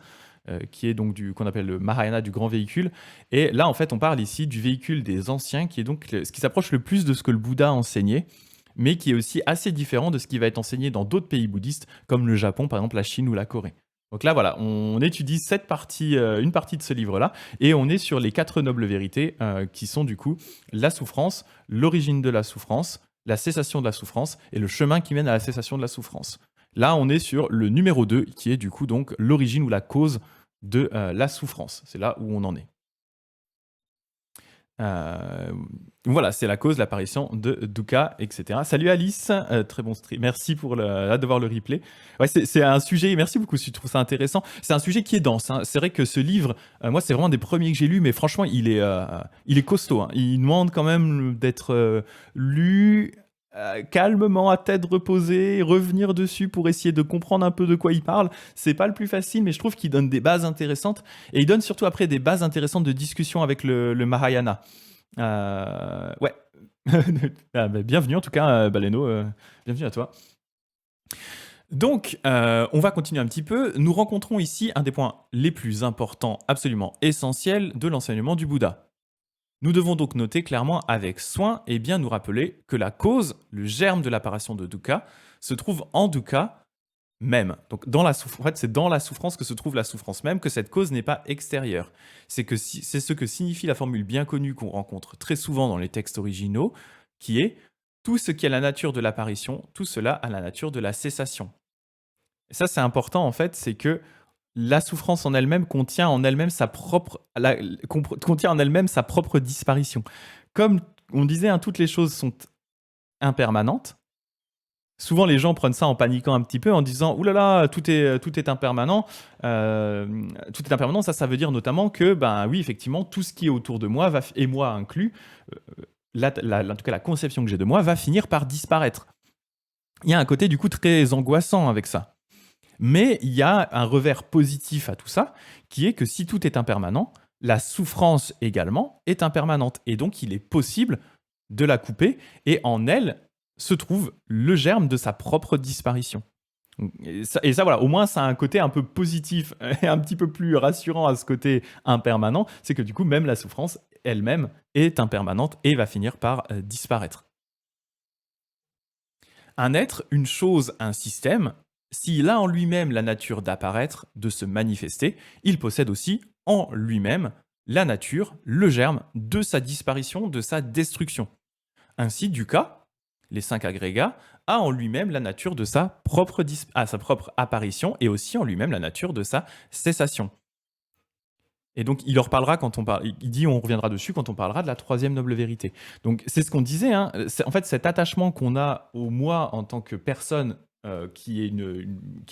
qui est donc qu'on appelle le Mahayana, du grand véhicule. Et là, en fait, on parle ici du véhicule des anciens, qui est donc ce qui s'approche le plus de ce que le Bouddha a enseigné, mais qui est aussi assez différent de ce qui va être enseigné dans d'autres pays bouddhistes, comme le Japon, par exemple la Chine ou la Corée. Donc là, voilà, on étudie une partie de ce livre-là, et on est sur les 4 nobles vérités, qui sont du coup la souffrance, l'origine de la souffrance, la cessation de la souffrance, et le chemin qui mène à la cessation de la souffrance. Là, on est sur le numéro 2, qui est du coup donc l'origine ou la cause de la souffrance. C'est là où on en est. Voilà, c'est la cause, l'apparition de dukkha, etc. Salut Alice, très bon stream. Merci pour hâte de voir le replay. Ouais, c'est un sujet, merci beaucoup si tu trouves ça intéressant. C'est un sujet qui est dense. C'est vrai que ce livre, moi, c'est vraiment des premiers que j'ai lus, mais franchement, il est costaud. Il demande quand même d'être lu calmement, à tête reposée, revenir dessus pour essayer de comprendre un peu de quoi il parle. C'est pas le plus facile, mais je trouve qu'il donne des bases intéressantes. Et il donne surtout après des bases intéressantes de discussion avec le Mahayana. Ouais. Bienvenue en tout cas, Baleno. Bienvenue à toi. Donc, on va continuer un petit peu. Nous rencontrons ici un des points les plus importants, absolument essentiels, de l'enseignement du Bouddha. Nous devons donc noter clairement avec soin et bien nous rappeler que la cause, le germe de l'apparition de dukkha, se trouve en dukkha même. Donc en fait, c'est dans la souffrance que se trouve la souffrance même, que cette cause n'est pas extérieure. C'est ce que signifie la formule bien connue qu'on rencontre très souvent dans les textes originaux, qui est tout ce qui est la nature de l'apparition, tout cela a la nature de la cessation. Et ça, c'est important en fait, c'est que la souffrance en elle-même contient en elle-même sa propre disparition. Comme on disait, toutes les choses sont impermanentes. Souvent, les gens prennent ça en paniquant un petit peu, en disant « Ouh là là, tout est impermanent ». Tout est impermanent, ça veut dire notamment que, oui, effectivement, tout ce qui est autour de moi, et moi inclus, en tout cas la conception que j'ai de moi, va finir par disparaître. Il y a un côté du coup très angoissant avec ça. Mais il y a un revers positif à tout ça, qui est que si tout est impermanent, la souffrance également est impermanente. Et donc, il est possible de la couper, et en elle se trouve le germe de sa propre disparition. Et ça, voilà, au moins, ça a un côté un peu positif et un petit peu plus rassurant à ce côté impermanent, c'est que du coup, même la souffrance elle-même est impermanente et va finir par disparaître. Un être, une chose, un système, s'il a en lui-même la nature d'apparaître, de se manifester, il possède aussi en lui-même la nature, le germe de sa disparition, de sa destruction. Ainsi, dukkha, les 5 agrégats, a en lui-même la nature de sa propre apparition et aussi en lui-même la nature de sa cessation. Et donc, il en reparlera quand on parle. Il dit, on reviendra dessus quand on parlera de la troisième noble vérité. Donc, c'est ce qu'on disait. Hein, en fait, cet attachement qu'on a au moi en tant que personne qui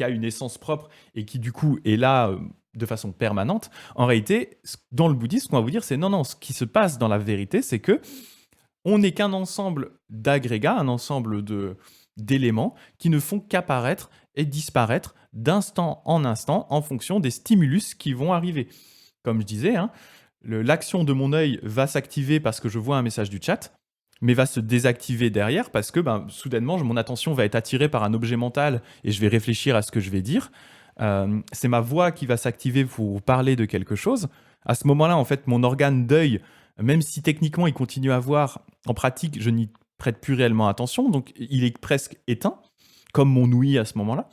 a une essence propre et qui, du coup, est là de façon permanente, en réalité, dans le bouddhisme, ce qu'on va vous dire, c'est non, non, ce qui se passe dans la vérité, c'est que on n'est qu'un ensemble d'agrégats, un ensemble d'éléments qui ne font qu'apparaître et disparaître d'instant en instant en fonction des stimulus qui vont arriver. Comme je disais, hein, l'action de mon œil va s'activer parce que je vois un message du chat, mais va se désactiver derrière parce que soudainement, mon attention va être attirée par un objet mental et je vais réfléchir à ce que je vais dire. C'est ma voix qui va s'activer pour parler de quelque chose. À ce moment-là, en fait, mon organe d'œil, même si techniquement il continue à voir, en pratique, je n'y prête plus réellement attention, donc il est presque éteint, comme mon ouïe à ce moment-là.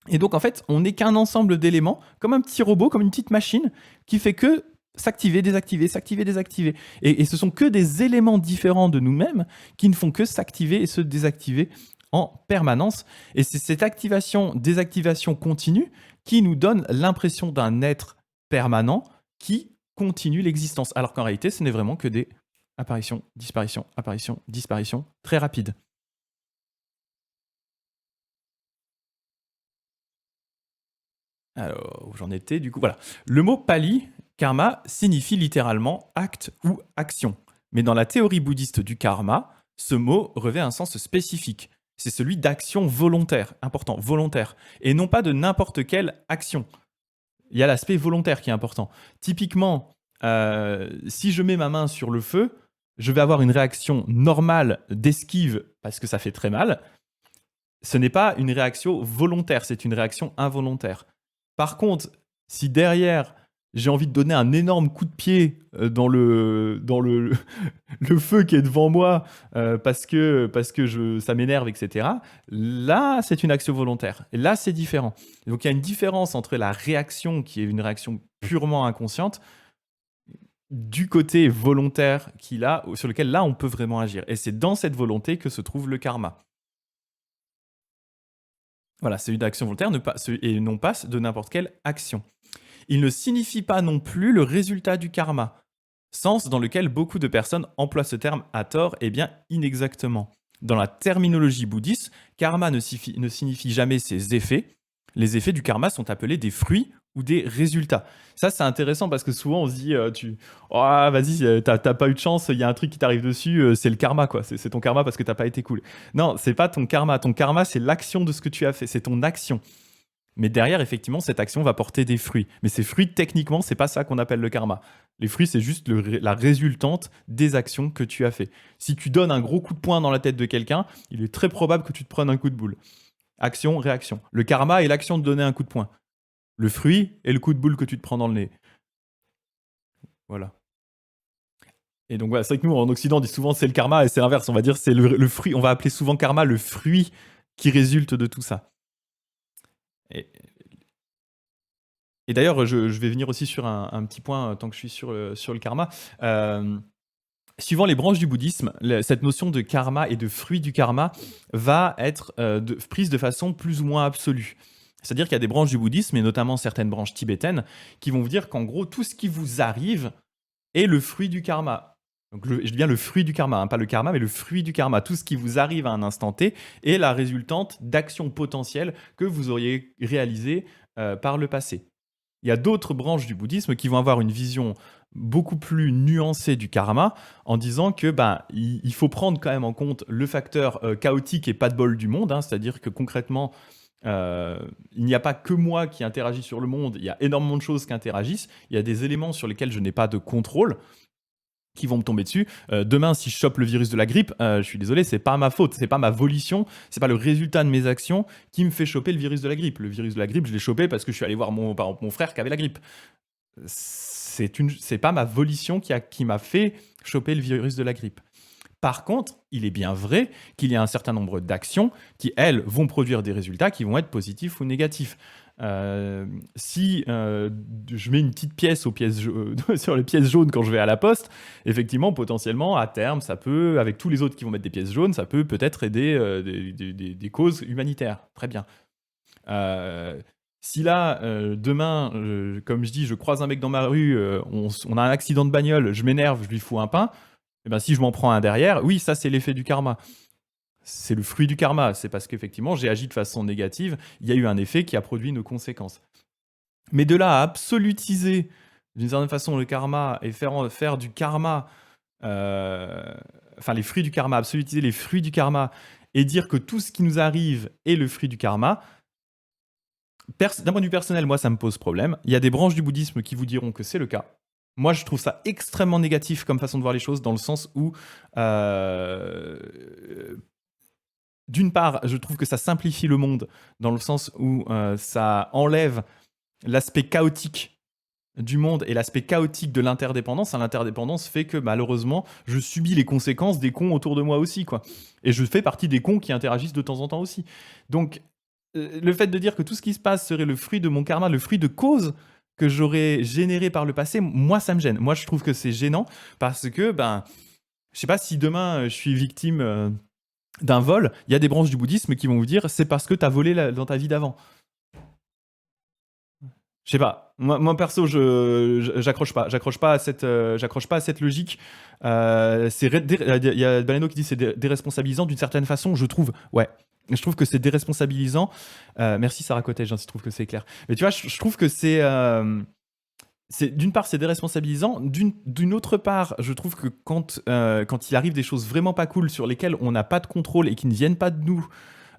Et donc, en fait, on n'est qu'un ensemble d'éléments, comme un petit robot, comme une petite machine, qui fait que s'activer, désactiver, s'activer, désactiver. Et ce sont que des éléments différents de nous-mêmes qui ne font que s'activer et se désactiver en permanence. Et c'est cette activation, désactivation continue qui nous donne l'impression d'un être permanent qui continue l'existence. Alors qu'en réalité, ce n'est vraiment que des apparitions, disparitions, très rapides. Alors, où j'en étais, du coup, voilà. Le mot pali, karma, signifie littéralement acte ou action. Mais dans la théorie bouddhiste du karma, ce mot revêt un sens spécifique. C'est celui d'action volontaire, important, volontaire, et non pas de n'importe quelle action. Il y a l'aspect volontaire qui est important. Typiquement, si je mets ma main sur le feu, je vais avoir une réaction normale d'esquive parce que ça fait très mal. Ce n'est pas une réaction volontaire, c'est une réaction involontaire. Par contre, si derrière, j'ai envie de donner un énorme coup de pied dans le le feu qui est devant moi parce que ça m'énerve, etc., là, c'est une action volontaire. Et là, c'est différent. Et donc, il y a une différence entre la réaction, qui est une réaction purement inconsciente, du côté volontaire sur lequel, là, on peut vraiment agir. Et c'est dans cette volonté que se trouve le karma. Voilà, c'est une action volontaire et non pas de n'importe quelle action. Il ne signifie pas non plus le résultat du karma, sens dans lequel beaucoup de personnes emploient ce terme à tort et bien inexactement. Dans la terminologie bouddhiste, karma ne signifie jamais ses effets. Les effets du karma sont appelés des fruits ou des résultats. Ça, c'est intéressant parce que souvent on se dit vas-y, t'as pas eu de chance, il y a un truc qui t'arrive dessus, c'est le karma, quoi. C'est ton karma parce que t'as pas été cool. Non, c'est pas ton karma. Ton karma, c'est l'action de ce que tu as fait, c'est ton action. Mais derrière, effectivement, cette action va porter des fruits. Mais ces fruits, techniquement, c'est pas ça qu'on appelle le karma. Les fruits, c'est juste la résultante des actions que tu as fait. Si tu donnes un gros coup de poing dans la tête de quelqu'un, il est très probable que tu te prennes un coup de boule. Action, réaction. Le karma est l'action de donner un coup de poing. Le fruit est le coup de boule que tu te prends dans le nez. Voilà. Et donc voilà, c'est vrai que nous, en Occident, on dit souvent c'est le karma et c'est l'inverse. On va dire c'est le fruit. On va appeler souvent karma le fruit qui résulte de tout ça. Et d'ailleurs, je vais venir aussi sur un petit point tant que je suis sur le karma. Suivant les branches du bouddhisme, cette notion de karma et de fruit du karma va être prise de façon plus ou moins absolue. C'est-à-dire qu'il y a des branches du bouddhisme, et notamment certaines branches tibétaines, qui vont vous dire qu'en gros, tout ce qui vous arrive est le fruit du karma. Donc, je dis bien le fruit du karma, hein, pas le karma, mais le fruit du karma. Tout ce qui vous arrive à un instant T est la résultante d'actions potentielles que vous auriez réalisées par le passé. Il y a d'autres branches du bouddhisme qui vont avoir une vision beaucoup plus nuancée du karma en disant que il faut prendre quand même en compte le facteur chaotique et pas de bol du monde, hein, c'est-à-dire que concrètement, il n'y a pas que moi qui interagis sur le monde, il y a énormément de choses qui interagissent, il y a des éléments sur lesquels je n'ai pas de contrôle qui vont me tomber dessus. Demain, si je chope le virus de la grippe, je suis désolé, c'est pas ma faute, c'est pas ma volition, c'est pas le résultat de mes actions qui me fait choper le virus de la grippe. Le virus de la grippe, je l'ai chopé parce que je suis allé voir mon frère qui avait la grippe. C'est pas ma volition qui m'a fait choper le virus de la grippe. Par contre, il est bien vrai qu'il y a un certain nombre d'actions qui, elles, vont produire des résultats qui vont être positifs ou négatifs. Si je mets une petite pièce sur les pièces jaunes quand je vais à la poste, effectivement, potentiellement, à terme, ça peut, avec tous les autres qui vont mettre des pièces jaunes, ça peut peut-être aider des causes humanitaires. Très bien. Si là, demain, comme je dis, je croise un mec dans ma rue, on a un accident de bagnole, je m'énerve, je lui fous un pain, et ben si je m'en prends un derrière, oui, ça c'est l'effet du karma. C'est le fruit du karma. C'est parce qu'effectivement, j'ai agi de façon négative, il y a eu un effet qui a produit nos conséquences. Mais de là à absolutiser d'une certaine façon le karma et faire du karma, enfin les fruits du karma, absolutiser les fruits du karma et dire que tout ce qui nous arrive est le fruit du karma, d'un point de vue personnel, moi ça me pose problème. Il y a des branches du bouddhisme qui vous diront que c'est le cas. Moi, je trouve ça extrêmement négatif comme façon de voir les choses, dans le sens où, euh, d'une part, je trouve que ça simplifie le monde, dans le sens où ça enlève l'aspect chaotique du monde et l'aspect chaotique de l'interdépendance. L'interdépendance fait que malheureusement, je subis les conséquences des cons autour de moi aussi, quoi. Et je fais partie des cons qui interagissent de temps en temps aussi. Donc, le fait de dire que tout ce qui se passe serait le fruit de mon karma, le fruit de causes que j'aurais généré par le passé, moi, ça me gêne. Moi, je trouve que c'est gênant parce que, je sais pas, si demain je suis victime d'un vol, il y a des branches du bouddhisme qui vont vous dire c'est parce que tu as volé dans ta vie d'avant. Je sais pas. Moi perso, j'accroche pas à cette logique. Il y a Baleno qui dit c'est déresponsabilisant d'une certaine façon. Je trouve, ouais. Je trouve que c'est déresponsabilisant. Merci Sarah Cottage, je trouve que c'est clair. Mais tu vois, je trouve que d'une part c'est déresponsabilisant, d'une autre part je trouve que quand il arrive des choses vraiment pas cool sur lesquelles on n'a pas de contrôle et qui ne viennent pas de nous,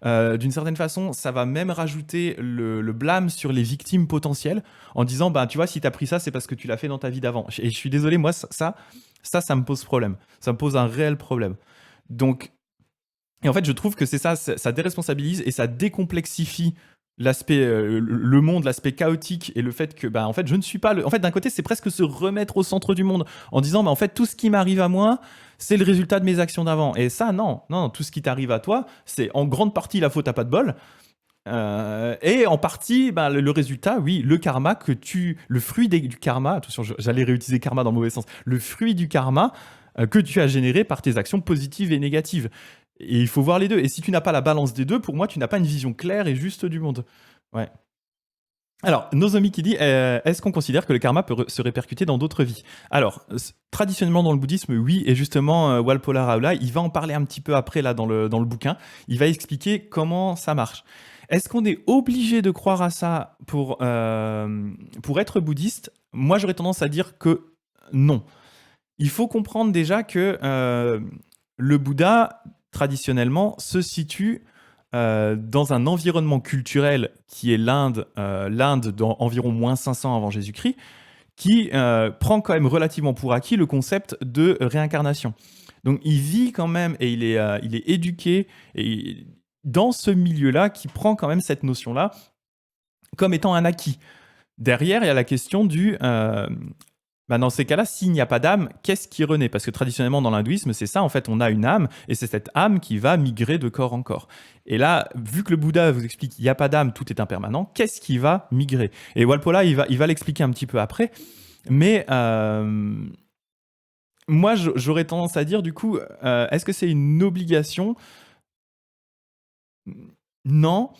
d'une certaine façon ça va même rajouter le blâme sur les victimes potentielles en disant tu vois, si t'as pris ça c'est parce que tu l'as fait dans ta vie d'avant. Et je suis désolé, moi ça me pose problème, ça me pose un réel problème. Donc, et en fait je trouve que c'est ça déresponsabilise et ça décomplexifie l'aspect le monde, l'aspect chaotique, et le fait que en fait je ne suis pas en fait d'un côté c'est presque se remettre au centre du monde en disant en fait tout ce qui m'arrive à moi c'est le résultat de mes actions d'avant. Et ça non, tout ce qui t'arrive à toi c'est en grande partie la faute à pas de bol, et en partie le résultat, oui, le karma le fruit du karma, attention j'allais réutiliser karma dans le mauvais sens, le fruit du karma que tu as généré par tes actions positives et négatives. Et il faut voir les deux. Et si tu n'as pas la balance des deux, pour moi, tu n'as pas une vision claire et juste du monde. Ouais. Alors, Nozomi qui dit est-ce qu'on considère que le karma peut se répercuter dans d'autres vies? Alors, traditionnellement dans le bouddhisme, oui. Et justement, Walpola Raoula, il va en parler un petit peu après là dans le bouquin. Il va expliquer comment ça marche. Est-ce qu'on est obligé de croire à ça pour être bouddhiste? Moi, j'aurais tendance à dire que non. Il faut comprendre déjà que le Bouddha, traditionnellement, se situe dans un environnement culturel qui est l'Inde d'environ moins 500 avant Jésus-Christ, qui prend quand même relativement pour acquis le concept de réincarnation. Donc il vit quand même et il est éduqué et dans ce milieu-là qui prend quand même cette notion-là comme étant un acquis. Derrière, il y a la question du dans ces cas-là, s'il n'y a pas d'âme, qu'est-ce qui renaît? Parce que traditionnellement, dans l'hindouisme, c'est ça, en fait, on a une âme, et c'est cette âme qui va migrer de corps en corps. Et là, vu que le Bouddha vous explique qu'il n'y a pas d'âme, tout est impermanent, qu'est-ce qui va migrer? Et Walpola, il va l'expliquer un petit peu après, mais moi, j'aurais tendance à dire, du coup, est-ce que c'est une obligation? Non.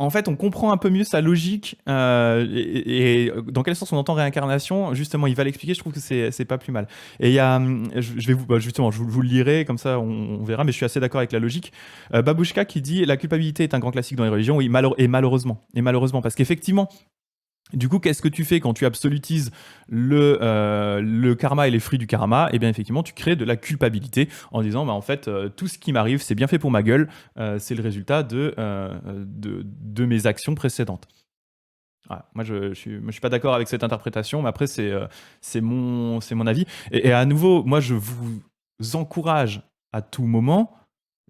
En fait, on comprend un peu mieux sa logique et dans quel sens on entend réincarnation. Justement, il va l'expliquer. Je trouve que c'est pas plus mal. Et il y a, je vais justement, je vous le lirai comme ça, on verra. Mais je suis assez d'accord avec la logique. Babushka qui dit la culpabilité est un grand classique dans les religions. Oui, malheureusement, parce qu'effectivement. Du coup, qu'est-ce que tu fais quand tu absolutises le karma et les fruits du karma? Eh bien, effectivement, tu crées de la culpabilité en disant, en fait, tout ce qui m'arrive, c'est bien fait pour ma gueule, c'est le résultat de mes actions précédentes. Voilà. Moi, je suis pas d'accord avec cette interprétation, mais après, c'est mon avis. Et à nouveau, moi, je vous encourage à tout moment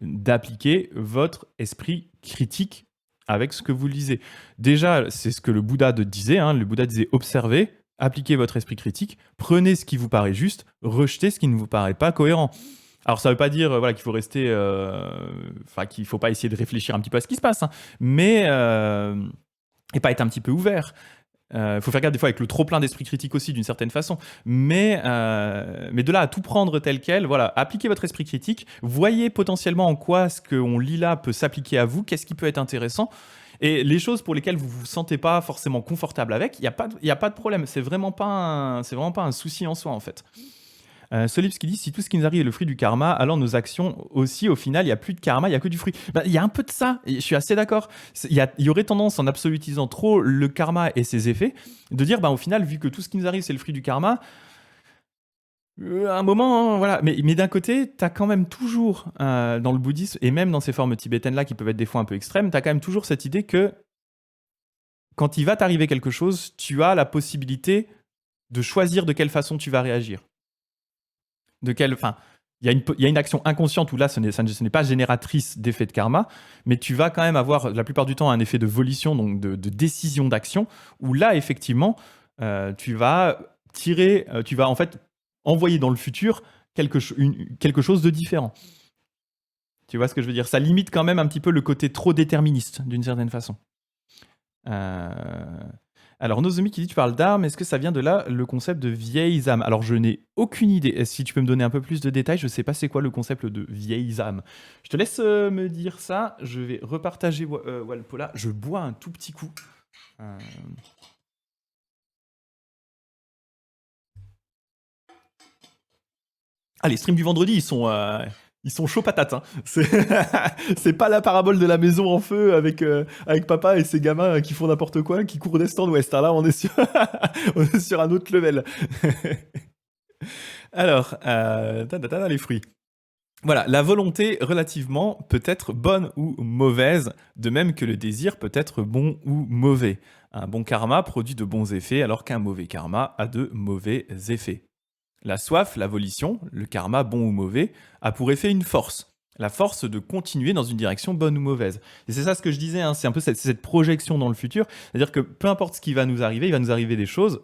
d'appliquer votre esprit critique avec ce que vous lisez. Déjà, c'est ce que le Bouddha disait. Le Bouddha disait observez, appliquez votre esprit critique, prenez ce qui vous paraît juste, rejetez ce qui ne vous paraît pas cohérent. Alors, ça ne veut pas dire qu'il faut rester, qu'il ne faut pas essayer de réfléchir un petit peu à ce qui se passe, mais et pas être un petit peu ouvert. Il faut faire gaffe des fois avec le trop plein d'esprit critique aussi d'une certaine façon, mais de là à tout prendre tel quel, voilà, appliquez votre esprit critique, voyez potentiellement en quoi ce qu'on lit là peut s'appliquer à vous, qu'est-ce qui peut être intéressant, Et les choses pour lesquelles vous vous sentez pas forcément confortable avec, il y a pas de problème. C'est vraiment pas un souci en soi, en fait. Solips qui dit si tout ce qui nous arrive est le fruit du karma, alors nos actions aussi, au final, il n'y a plus de karma, il n'y a que du fruit. Bah, il y a un peu de ça, et je suis assez d'accord. Il y aurait tendance, en absolutisant trop le karma et ses effets, de dire bah, au final, vu que tout ce qui nous arrive c'est le fruit du karma, à un moment, hein, voilà. Mais d'un côté, tu as quand même toujours, dans le bouddhisme, et même dans ces formes tibétaines-là qui peuvent être des fois un peu extrêmes, tu as quand même toujours cette idée que quand il va t'arriver quelque chose, tu as la possibilité de choisir de quelle façon tu vas réagir. Enfin, il y a une action inconsciente où là, ce n'est pas génératrice d'effet de karma, mais tu vas quand même avoir la plupart du temps un effet de volition, donc de décision d'action, où là, effectivement, tu vas tu vas en fait envoyer dans le futur quelque chose de différent. Tu vois ce que je veux dire? Ça limite quand même un petit peu le côté trop déterministe, d'une certaine façon. Euh, Alors, Nozomi qui dit tu parles d'armes, est-ce que ça vient de là le concept de vieilles âmes? Alors, je n'ai aucune idée. Si tu peux me donner un peu plus de détails, je ne sais pas c'est quoi le concept de vieilles âmes. Je te laisse me dire ça. Je vais repartager Walpola. Je bois un tout petit coup. Euh, Ah, les streams du vendredi, ils sont chauds patates. Hein. C'est pas la parabole de la maison en feu avec papa et ses gamins qui font n'importe quoi, qui courent d'est en ouest. Hein. Là, on est sur, on est sur un autre level. Alors, les fruits. Voilà, la volonté relativement peut être bonne ou mauvaise, de même que le désir peut être bon ou mauvais. Un bon karma produit de bons effets alors qu'un mauvais karma a de mauvais effets. La soif, la volition, le karma bon ou mauvais, a pour effet une force. La force de continuer dans une direction bonne ou mauvaise. Et c'est ça ce que je disais, hein, c'est un peu cette projection dans le futur. C'est-à-dire que peu importe ce qui va nous arriver, il va nous arriver des choses.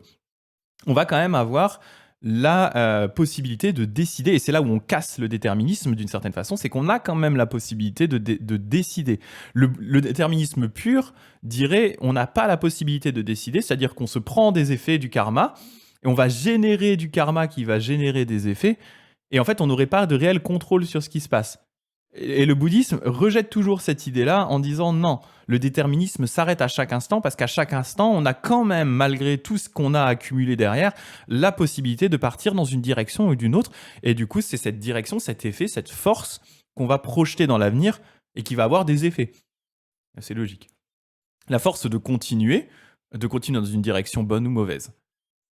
On va quand même avoir la possibilité de décider, et c'est là où on casse le déterminisme d'une certaine façon, c'est qu'on a quand même la possibilité de décider. Le déterminisme pur dirait on n'a pas la possibilité de décider, c'est-à-dire qu'on se prend des effets du karma, et on va générer du karma qui va générer des effets, et en fait on n'aurait pas de réel contrôle sur ce qui se passe. Et le bouddhisme rejette toujours cette idée-là en disant non, le déterminisme s'arrête à chaque instant parce qu'à chaque instant, on a quand même, malgré tout ce qu'on a accumulé derrière, la possibilité de partir dans une direction ou d'une autre. Et du coup, c'est cette direction, cet effet, cette force qu'on va projeter dans l'avenir et qui va avoir des effets. C'est logique. La force de continuer dans une direction bonne ou mauvaise.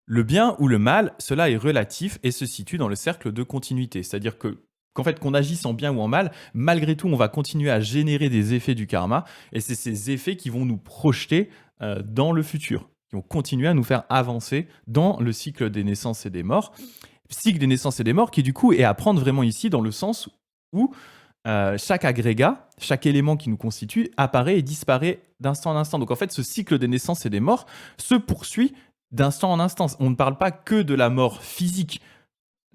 Le bien ou le mal, cela est relatif et se situe dans le cercle de continuité. C'est-à-dire qu'en fait, qu'on agisse en bien ou en mal, malgré tout, on va continuer à générer des effets du karma, et c'est ces effets qui vont nous projeter dans le futur, qui vont continuer à nous faire avancer dans le cycle des naissances et des morts. Cycle des naissances et des morts qui, du coup, est à prendre vraiment ici dans le sens où chaque agrégat, chaque élément qui nous constitue, apparaît et disparaît d'instant en instant. Donc en fait, ce cycle des naissances et des morts se poursuit d'instant en instant. On ne parle pas que de la mort physique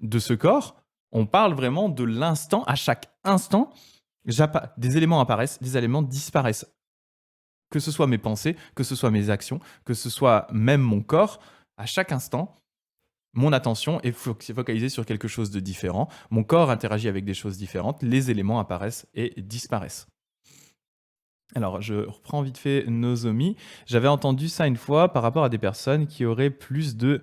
de ce corps, on parle vraiment de l'instant. À chaque instant, des éléments apparaissent, des éléments disparaissent. Que ce soit mes pensées, que ce soit mes actions, que ce soit même mon corps, à chaque instant, mon attention est focalisée sur quelque chose de différent. Mon corps interagit avec des choses différentes, les éléments apparaissent et disparaissent. Alors, je reprends vite fait Nozomi. J'avais entendu ça une fois par rapport à des personnes qui auraient plus de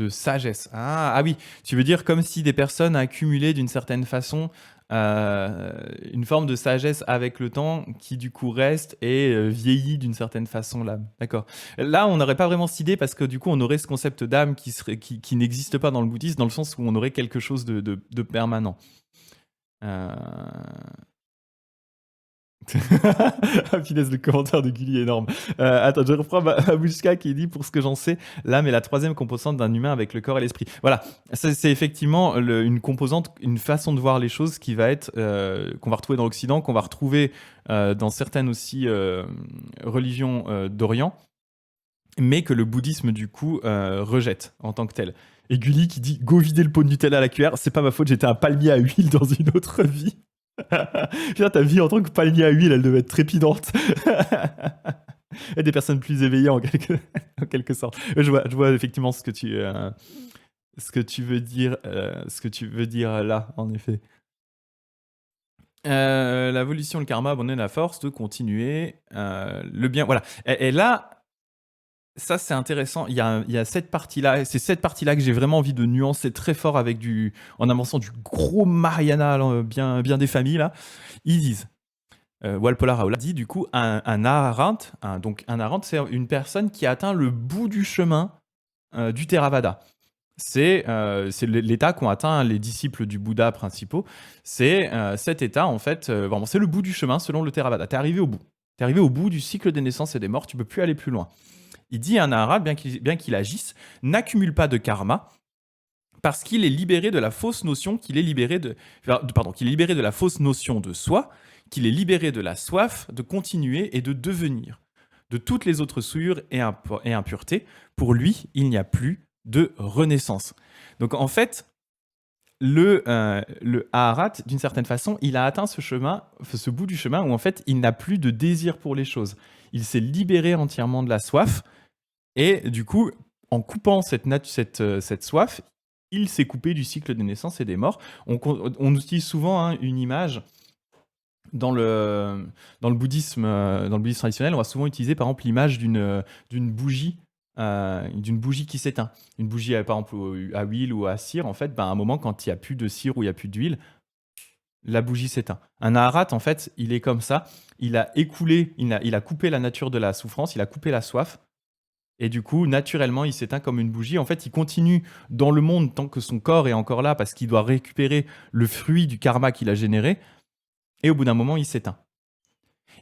sagesse. Ah oui, tu veux dire comme si des personnes accumulaient d'une certaine façon une forme de sagesse avec le temps qui du coup reste et vieillit d'une certaine façon là. D'accord. Là, on n'aurait pas vraiment cette idée parce que du coup, on aurait ce concept d'âme qui n'existe pas dans le bouddhisme dans le sens où on aurait quelque chose de permanent. Ah, finesse, le commentaire de Gulli est énorme. Attends, je reprends Babushka qui dit pour ce que j'en sais, l'âme est la troisième composante d'un humain avec le corps et l'esprit. Voilà, c'est effectivement une composante, une façon de voir les choses qui va être qu'on va retrouver dans l'Occident, qu'on va retrouver dans certaines aussi religions d'Orient, mais que le bouddhisme du coup rejette en tant que tel. Et Gulli qui dit go vider le pot de Nutella à la cuillère, c'est pas ma faute, j'étais un palmier à huile dans une autre vie. Putain, ta vie en tant que palmier à huile, elle devait être trépidante. Et des personnes plus éveillées en quelque sorte. Je vois effectivement ce que tu veux dire là, en effet. La volition, le karma, abandonner la force de continuer, le bien, voilà. Et là, ça c'est intéressant. Il y a cette partie-là, et c'est cette partie-là que j'ai vraiment envie de nuancer très fort en avançant du gros Mariana bien, bien des familles là. Ils disent, Walpola Raoula dit du coup un Arahant, donc un Arahant c'est une personne qui a atteint le bout du chemin du Theravada. C'est l'état qu'ont atteint les disciples du Bouddha principaux. C'est cet état, en fait, vraiment, c'est le bout du chemin selon le Theravada. T'es arrivé au bout. T'es arrivé au bout du cycle des naissances et des morts, tu peux plus aller plus loin. Il dit à un Arhat, bien qu'il agisse, n'accumule pas de karma parce qu'il est libéré de la fausse notion qu'il est libéré de la fausse notion de soi, qu'il est libéré de la soif de continuer et de devenir. De toutes les autres souillures et impuretés, pour lui, il n'y a plus de renaissance. Donc en fait, le Aharat, d'une certaine façon, il a atteint ce bout du chemin où en fait, il n'a plus de désir pour les choses. Il s'est libéré entièrement de la soif et du coup, en coupant cette soif, il s'est coupé du cycle des naissances et des morts. On utilise souvent une image dans le bouddhisme traditionnel. On va souvent utiliser par exemple l'image d'une bougie. D'une bougie qui s'éteint. Une bougie, par exemple, à huile ou à cire, en fait, à un moment, quand il n'y a plus de cire ou il n'y a plus d'huile, la bougie s'éteint. Un aharat, en fait, il est comme ça. Il a écoulé, il a coupé la nature de la souffrance, il a coupé la soif. Et du coup, naturellement, il s'éteint comme une bougie. En fait, il continue dans le monde tant que son corps est encore là parce qu'il doit récupérer le fruit du karma qu'il a généré. Et au bout d'un moment, il s'éteint.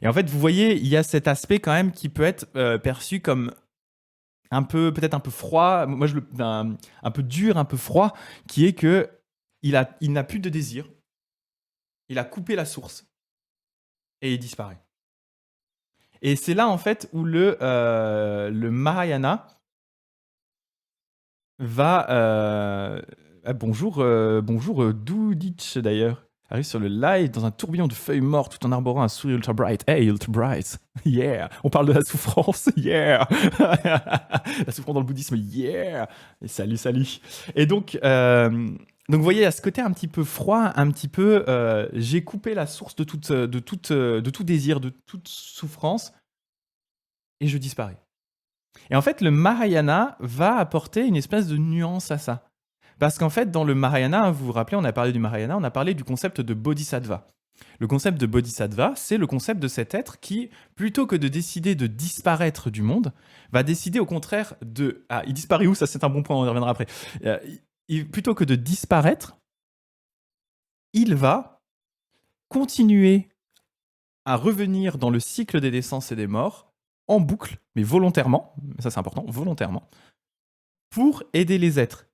Et en fait, vous voyez, il y a cet aspect quand même qui peut être perçu comme peut-être un peu froid, moi un peu dur, un peu froid, qui est que il n'a plus de désir, il a coupé la source et il disparaît. Et c'est là en fait où le Mahayana va bonjour Douditch d'ailleurs arrive sur le live dans un tourbillon de feuilles mortes tout en arborant un sourire ultra bright. Hey, ultra bright. Yeah. On parle de la souffrance. Yeah. La souffrance dans le bouddhisme. Yeah. Et salut. Et donc vous voyez, à ce côté un petit peu froid, un petit peu, j'ai coupé la source de tout désir, de toute souffrance, et je disparais. Et en fait, le Mahayana va apporter une espèce de nuance à ça. Parce qu'en fait, dans le Mahayana, vous vous rappelez, on a parlé du Mahayana, on a parlé du concept de bodhisattva. Le concept de bodhisattva, c'est le concept de cet être qui, plutôt que de décider de disparaître du monde, va décider au contraire de... Ah, il disparaît où? Ça, c'est un bon point, on y reviendra après. Plutôt que de disparaître, il va continuer à revenir dans le cycle des naissances et des morts en boucle, mais volontairement, ça c'est important, volontairement, pour aider les êtres.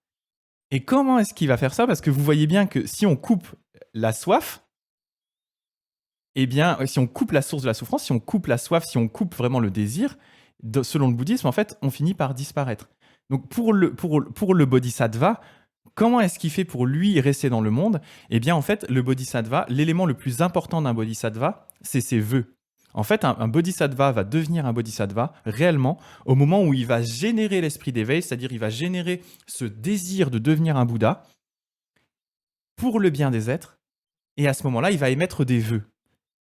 Et comment est-ce qu'il va faire ça? Parce que vous voyez bien que si on coupe la soif, eh bien, si on coupe la source de la souffrance, si on coupe la soif, si on coupe vraiment le désir, selon le bouddhisme, en fait, on finit par disparaître. Donc pour le bodhisattva, comment est-ce qu'il fait pour lui rester dans le monde? Eh bien, en fait, le bodhisattva, l'élément le plus important d'un bodhisattva, c'est ses vœux. En fait, un bodhisattva va devenir un bodhisattva réellement au moment où il va générer l'esprit d'éveil, c'est-à-dire il va générer ce désir de devenir un Bouddha pour le bien des êtres. Et à ce moment-là, il va émettre des vœux.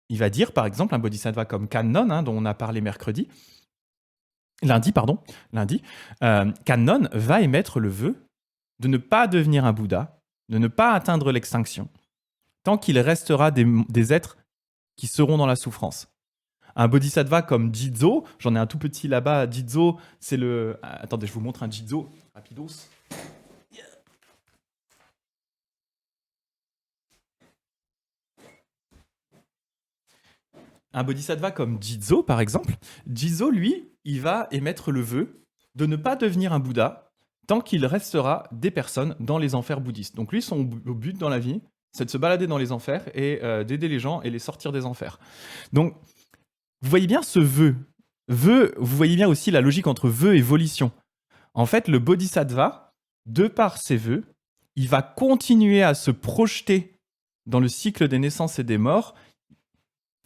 Il va dire, par exemple, un bodhisattva comme Kannon, dont on a parlé lundi, Kannon va émettre le vœu de ne pas devenir un Bouddha, de ne pas atteindre l'extinction, tant qu'il restera des êtres qui seront dans la souffrance. Un bodhisattva comme Jizo, j'en ai un tout petit là-bas. Jizo, c'est le... Attendez, je vous montre un Jizo, rapidos. Un bodhisattva comme Jizo, par exemple, Jizo, lui, il va émettre le vœu de ne pas devenir un Bouddha tant qu'il restera des personnes dans les enfers bouddhistes. Donc lui, son but dans la vie, c'est de se balader dans les enfers et d'aider les gens et les sortir des enfers. Donc, vous voyez bien ce vœu. Vous voyez bien aussi la logique entre vœu et volition. En fait, le bodhisattva, de par ses vœux, il va continuer à se projeter dans le cycle des naissances et des morts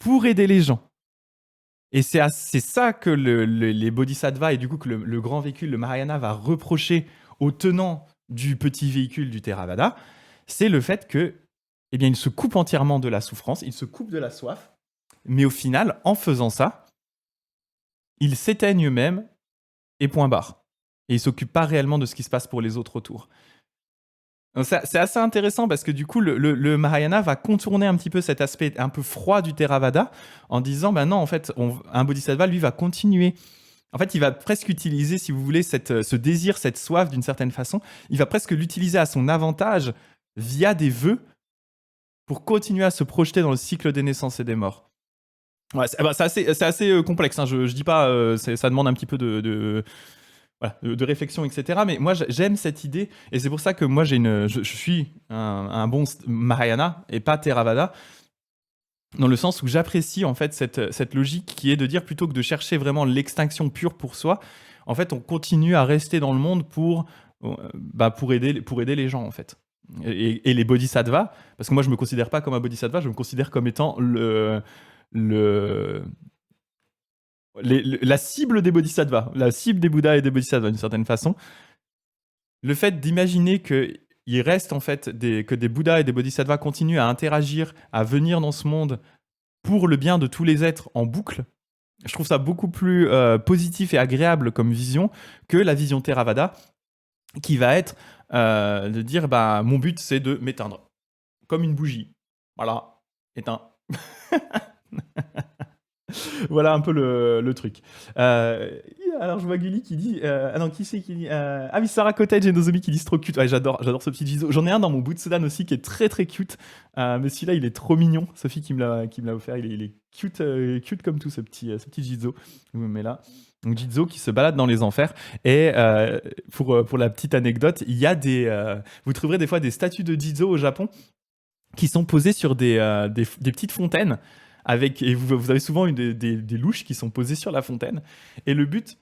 pour aider les gens. Et c'est ça que les bodhisattvas et du coup que le grand véhicule, le Mahayana, va reprocher aux tenants du petit véhicule du Theravada, c'est le fait que eh bien, il se coupe entièrement de la souffrance, il se coupe de la soif, mais au final, en faisant ça, il s'éteigne eux-mêmes et point barre. Et il s'occupe pas réellement de ce qui se passe pour les autres autour. Donc c'est assez intéressant parce que du coup, le Mahayana va contourner un petit peu cet aspect un peu froid du Theravada en disant, ben non, en fait, un bodhisattva, lui, va continuer. En fait, il va presque utiliser, si vous voulez, ce désir, cette soif d'une certaine façon, il va presque l'utiliser à son avantage via des vœux pour continuer à se projeter dans le cycle des naissances et des morts. Ouais, c'est assez complexe, hein. Je dis pas, ça demande un petit peu voilà, de réflexion, etc. Mais moi, j'aime cette idée, et c'est pour ça que moi, je suis un bon Mahayana et pas Theravada, dans le sens où j'apprécie en fait cette logique qui est de dire, plutôt que de chercher vraiment l'extinction pure pour soi, en fait, on continue à rester dans le monde pour aider les gens, en fait. Et les bodhisattvas, parce que moi, je me considère pas comme un bodhisattva, je me considère comme étant le, la cible des bodhisattvas, la cible des bouddhas et des bodhisattvas d'une certaine façon. Le fait d'imaginer qu'il reste en fait que des bouddhas et des bodhisattvas continuent à interagir, à venir dans ce monde pour le bien de tous les êtres en boucle, je trouve ça beaucoup plus positif et agréable comme vision que la vision Theravada, qui va être de dire, bah, mon but c'est de m'éteindre, comme une bougie. Voilà, éteint. Voilà un peu le truc. Alors je vois Gulli qui dit, ah non, qui c'est qui dit, ah oui, Sarah Cottage et Nozomi qui disent trop cute. Ouais, j'adore ce petit Jizo. J'en ai un dans mon Butsudan aussi qui est très très cute, mais celui-là il est trop mignon. Sophie qui me l'a offert, il est cute, cute comme tout, ce petit Jizo. Je me mets là. Donc Jizo qui se balade dans les enfers. Et pour la petite anecdote, il y a vous trouverez des fois des statues de Jizo au Japon qui sont posées sur des petites fontaines. Et vous avez souvent des louches qui sont posées sur la fontaine. Et le but,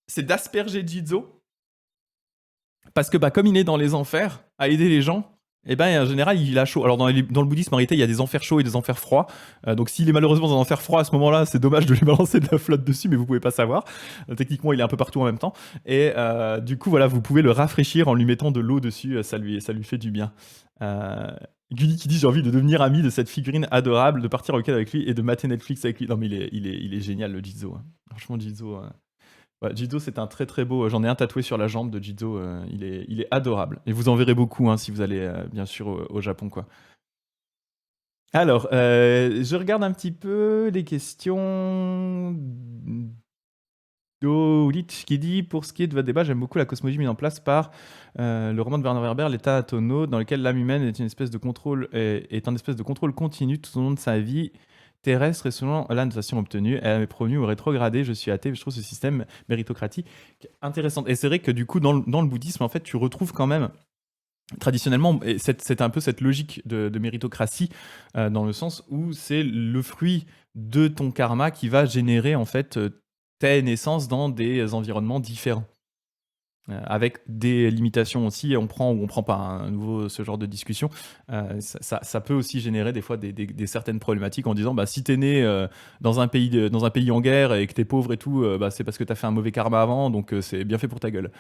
c'est d'asperger Jizo. Parce que comme il est dans les enfers, à aider les gens, et en général, il a chaud. Alors, dans le bouddhisme, en réalité, il y a des enfers chauds et des enfers froids. Donc, s'il est malheureusement dans un enfer froid à ce moment-là, c'est dommage de lui balancer de la flotte dessus, mais vous pouvez pas savoir. Techniquement, il est un peu partout en même temps. Et du coup, voilà, vous pouvez le rafraîchir en lui mettant de l'eau dessus. Ça lui fait du bien. Gulli qui dit, j'ai envie de devenir ami de cette figurine adorable, de partir au week-end avec lui et de mater Netflix avec lui. Non, mais il est génial, le Jizo. Franchement, Jizo. Ouais, Jizo, c'est un très très beau. J'en ai un tatoué sur la jambe de Jizo. Il est adorable. Et vous en verrez beaucoup, hein, si vous allez bien sûr au Japon, quoi. Alors, je regarde un petit peu les questions. Dolich qui dit, pour ce qui est de votre débat, j'aime beaucoup la cosmologie mise en place par le roman de Werner Werber, L'état atonaute, dans lequel l'âme humaine est un espèce de contrôle continu tout au long de sa vie terrestre, et selon la notation obtenue, elle est provenue ou rétrogradée. Je suis athée, je trouve ce système méritocratique intéressant. Et c'est vrai que du coup, dans le bouddhisme, en fait, tu retrouves quand même traditionnellement, c'est un peu cette logique de méritocratie, dans le sens où c'est le fruit de ton karma qui va générer en fait tes naissances dans des environnements différents. Avec des limitations aussi, on prend ou on prend pas, hein, à nouveau ce genre de discussion. Ça peut aussi générer des fois des certaines problématiques en disant, bah, si t'es né dans un pays en guerre et que t'es pauvre et tout, bah, c'est parce que t'as fait un mauvais karma avant, donc c'est bien fait pour ta gueule.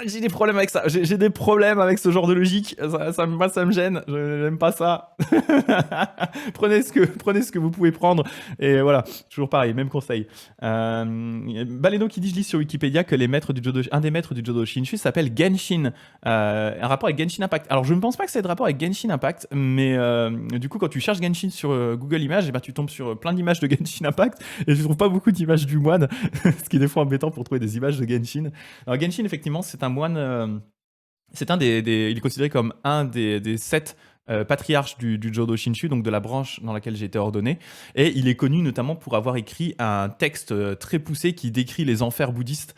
J'ai des problèmes avec ça. J'ai des problèmes avec ce genre de logique. Moi, ça me gêne. Je n'aime pas ça. prenez ce que vous pouvez prendre. Et voilà, toujours pareil, même conseil. Baleno qui dit, je lis sur Wikipédia que un des maîtres du Jodo Shinshu s'appelle Genshin. Un rapport avec Genshin Impact. Alors, je ne pense pas que c'est de rapport avec Genshin Impact, mais du coup, quand tu cherches Genshin sur Google Images, et ben, tu tombes sur plein d'images de Genshin Impact, et je trouve pas beaucoup d'images du moine, ce qui est des fois embêtant pour trouver des images de Genshin. Alors, Genshin, effectivement, c'est un moine. Il est considéré comme un des 7 patriarches du Jodo Shinshu, donc de la branche dans laquelle j'ai été ordonné. Et il est connu notamment pour avoir écrit un texte très poussé qui décrit les enfers bouddhistes,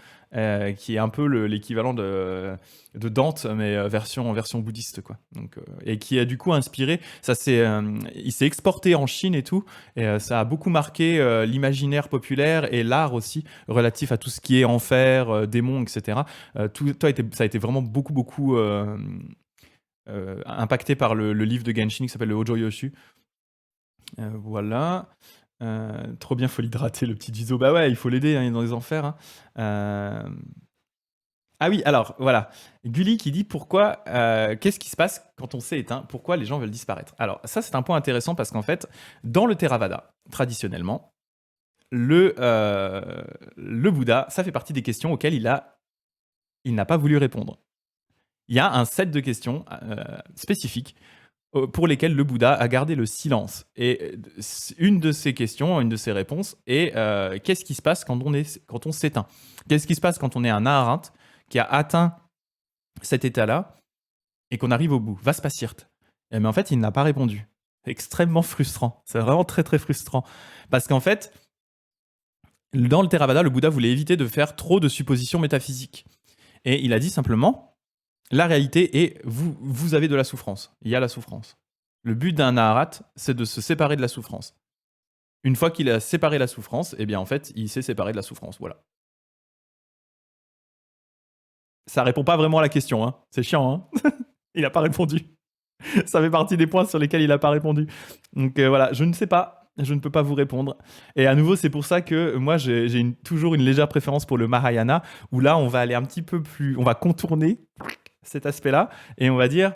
qui est un peu l'équivalent de Dante, mais version bouddhiste, quoi. Donc, et qui a du coup inspiré. Il s'est exporté en Chine et tout, et ça a beaucoup marqué l'imaginaire populaire et l'art aussi relatif à tout ce qui est enfer, démons, etc. Ça a été vraiment beaucoup impacté par le livre de Genshin qui s'appelle le Hojo Yoshu. Voilà. Trop bien, faut l'hydrater, le petit Jizo. Bah ouais, il faut l'aider, hein, il est dans les enfers. Hein. Ah oui, alors voilà. Gulli qui dit pourquoi, qu'est-ce qui se passe quand on s'est éteint? Pourquoi les gens veulent disparaître? Alors ça, c'est un point intéressant parce qu'en fait, dans le Theravada, traditionnellement, le Bouddha, ça fait partie des questions auxquelles il n'a pas voulu répondre. Il y a un set de questions spécifiques pour lesquelles le Bouddha a gardé le silence. Et une de ces questions, une de ces réponses est qu'est-ce qui se passe quand on s'éteint? Qu'est-ce qui se passe quand on est un arahant qui a atteint cet état-là et qu'on arrive au bout? Vaspasirt. Mais en fait, il n'a pas répondu. C'est extrêmement frustrant. C'est vraiment très très frustrant. Parce qu'en fait, dans le Theravada, le Bouddha voulait éviter de faire trop de suppositions métaphysiques. Et il a dit simplement, la réalité est, vous avez de la souffrance. Il y a la souffrance. Le but d'un Naharat, c'est de se séparer de la souffrance. Une fois qu'il a séparé la souffrance, eh bien en fait, il s'est séparé de la souffrance. Voilà. Ça répond pas vraiment à la question, hein. C'est chiant, hein. Il n'a pas répondu. Ça fait partie des points sur lesquels il n'a pas répondu. Donc voilà, je ne sais pas. Je ne peux pas vous répondre. Et à nouveau, c'est pour ça que moi, j'ai toujours une légère préférence pour le Mahayana, où là, on va aller un petit peu plus... On va contourner cet aspect-là, et on va dire...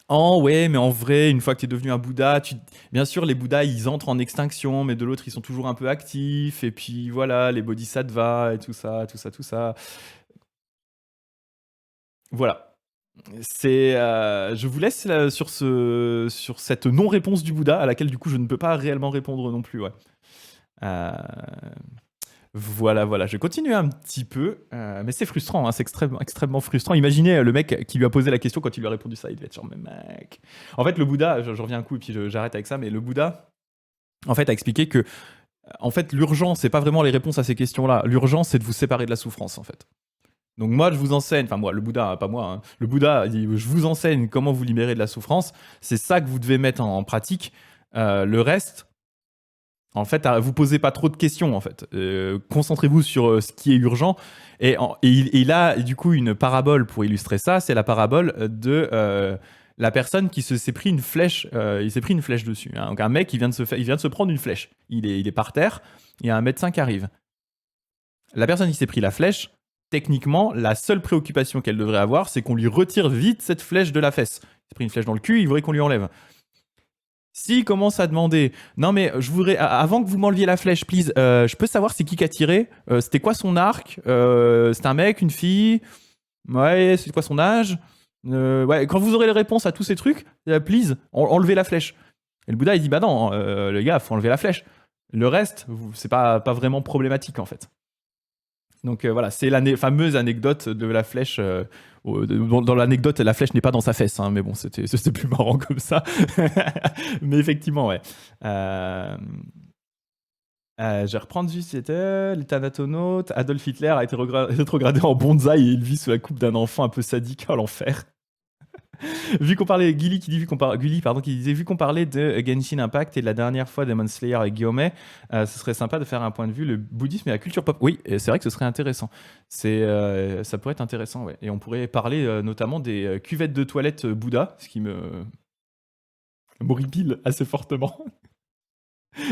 Oh ouais, mais en vrai, une fois que tu es devenu un Bouddha, bien sûr, les Bouddhas, ils entrent en extinction, mais de l'autre, ils sont toujours un peu actifs, et puis voilà, les bodhisattvas, et tout ça, tout ça, tout ça. Voilà. Je vous laisse sur cette non-réponse du Bouddha, à laquelle du coup je ne peux pas réellement répondre non plus. Ouais. Euh, voilà, voilà. Je continue un petit peu, mais c'est frustrant, hein, c'est extrêmement frustrant. Imaginez le mec qui lui a posé la question quand il lui a répondu ça, il devait être genre, mais mec. En fait, le Bouddha, je reviens un coup et puis j'arrête avec ça, mais le Bouddha, en fait, a expliqué que, en fait, l'urgence, c'est pas vraiment les réponses à ces questions-là. L'urgence, c'est de vous séparer de la souffrance, en fait. Donc moi, je vous enseigne, enfin moi, le Bouddha, pas moi, hein. Le Bouddha, il dit, je vous enseigne comment vous libérer de la souffrance. C'est ça que vous devez mettre en pratique. Le reste, en fait, vous posez pas trop de questions, en fait. Concentrez-vous sur ce qui est urgent. Et il a du coup une parabole pour illustrer ça. C'est la parabole de la personne qui s'est pris une flèche. Il s'est pris une flèche dessus, hein. Donc un mec, il vient de se prendre une flèche. Il est par terre. Il y a un médecin qui arrive. La personne qui s'est pris la flèche, techniquement, la seule préoccupation qu'elle devrait avoir, c'est qu'on lui retire vite cette flèche de la fesse. Il s'est pris une flèche dans le cul, il voudrait qu'on lui enlève. S'il commence à demander, non mais je voudrais, avant que vous m'enleviez la flèche, please, je peux savoir c'est qui a tiré? C'était quoi son arc? C'était un mec, une fille? Ouais, c'est quoi son âge? Ouais, quand vous aurez les réponses à tous ces trucs, please, enlevez la flèche. Et le Bouddha, il dit, bah non, les gars, faut enlever la flèche. Le reste, c'est pas vraiment problématique en fait. Donc voilà, c'est la fameuse anecdote de la flèche. Dans l'anecdote, la flèche n'est pas dans sa fesse, hein, mais bon, c'était plus marrant comme ça. Mais effectivement, ouais. Je vais reprendre juste, c'était les Thanatonautes. Adolf Hitler a été rétrogradé en bonsaï et il vit sous la coupe d'un enfant un peu sadique à l'enfer. Vu qu'on parlait, Gulli, pardon, qui disait, vu qu'on parlait de Genshin Impact et de la dernière fois Demon Slayer avec Guillaume, ce serait sympa de faire un point de vue le bouddhisme et la culture pop. Oui, et c'est vrai que ce serait intéressant. Ça pourrait être intéressant, ouais. Et on pourrait parler notamment des cuvettes de toilettes Bouddha, ce qui m'horripile assez fortement.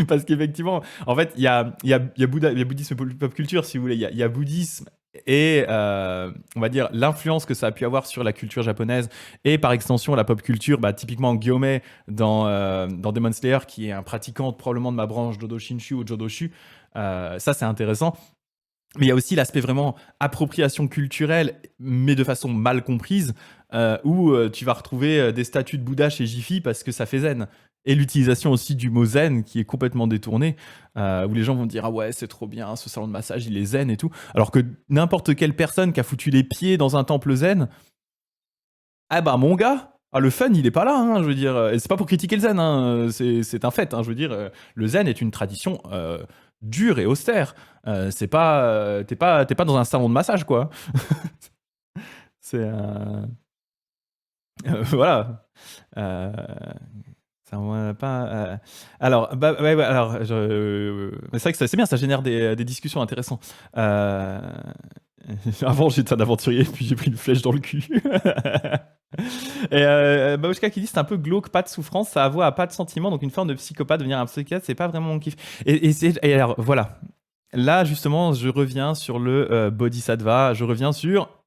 Parce qu'effectivement, en fait, il y a bouddhisme pop culture, si vous voulez. Il y a bouddhisme et on va dire l'influence que ça a pu avoir sur la culture japonaise et par extension la pop culture, typiquement Gyomé dans Demon Slayer, qui est un pratiquant probablement de ma branche Jodo Shinshu ou Jodoshu. Ça, c'est intéressant. Mais il y a aussi l'aspect vraiment appropriation culturelle, mais de façon mal comprise, où tu vas retrouver des statues de Bouddha chez Jiffy parce que ça fait zen. Et l'utilisation aussi du mot zen qui est complètement détourné, où les gens vont dire ah ouais c'est trop bien, ce salon de massage il est zen et tout, alors que n'importe quelle personne qui a foutu les pieds dans un temple zen, ah bah mon gars, le fun il est pas là, hein, je veux dire, et c'est pas pour critiquer le zen, hein, c'est un fait, hein, je veux dire, le zen est une tradition dure et austère, c'est pas, t'es pas dans un salon de massage quoi. C'est voilà. Ça, pas, alors, ouais, alors mais c'est vrai que c'est bien, ça génère des discussions intéressantes. Avant, j'étais un aventurier, puis j'ai pris une flèche dans le cul. Et Babushka qui dit c'est un peu glauque, pas de souffrance, ça avoue à pas de sentiment, donc une forme de psychopathe, devenir un psychiatre, c'est pas vraiment mon kiff. Et alors, voilà. là, justement, je reviens sur le bodhisattva, je reviens sur...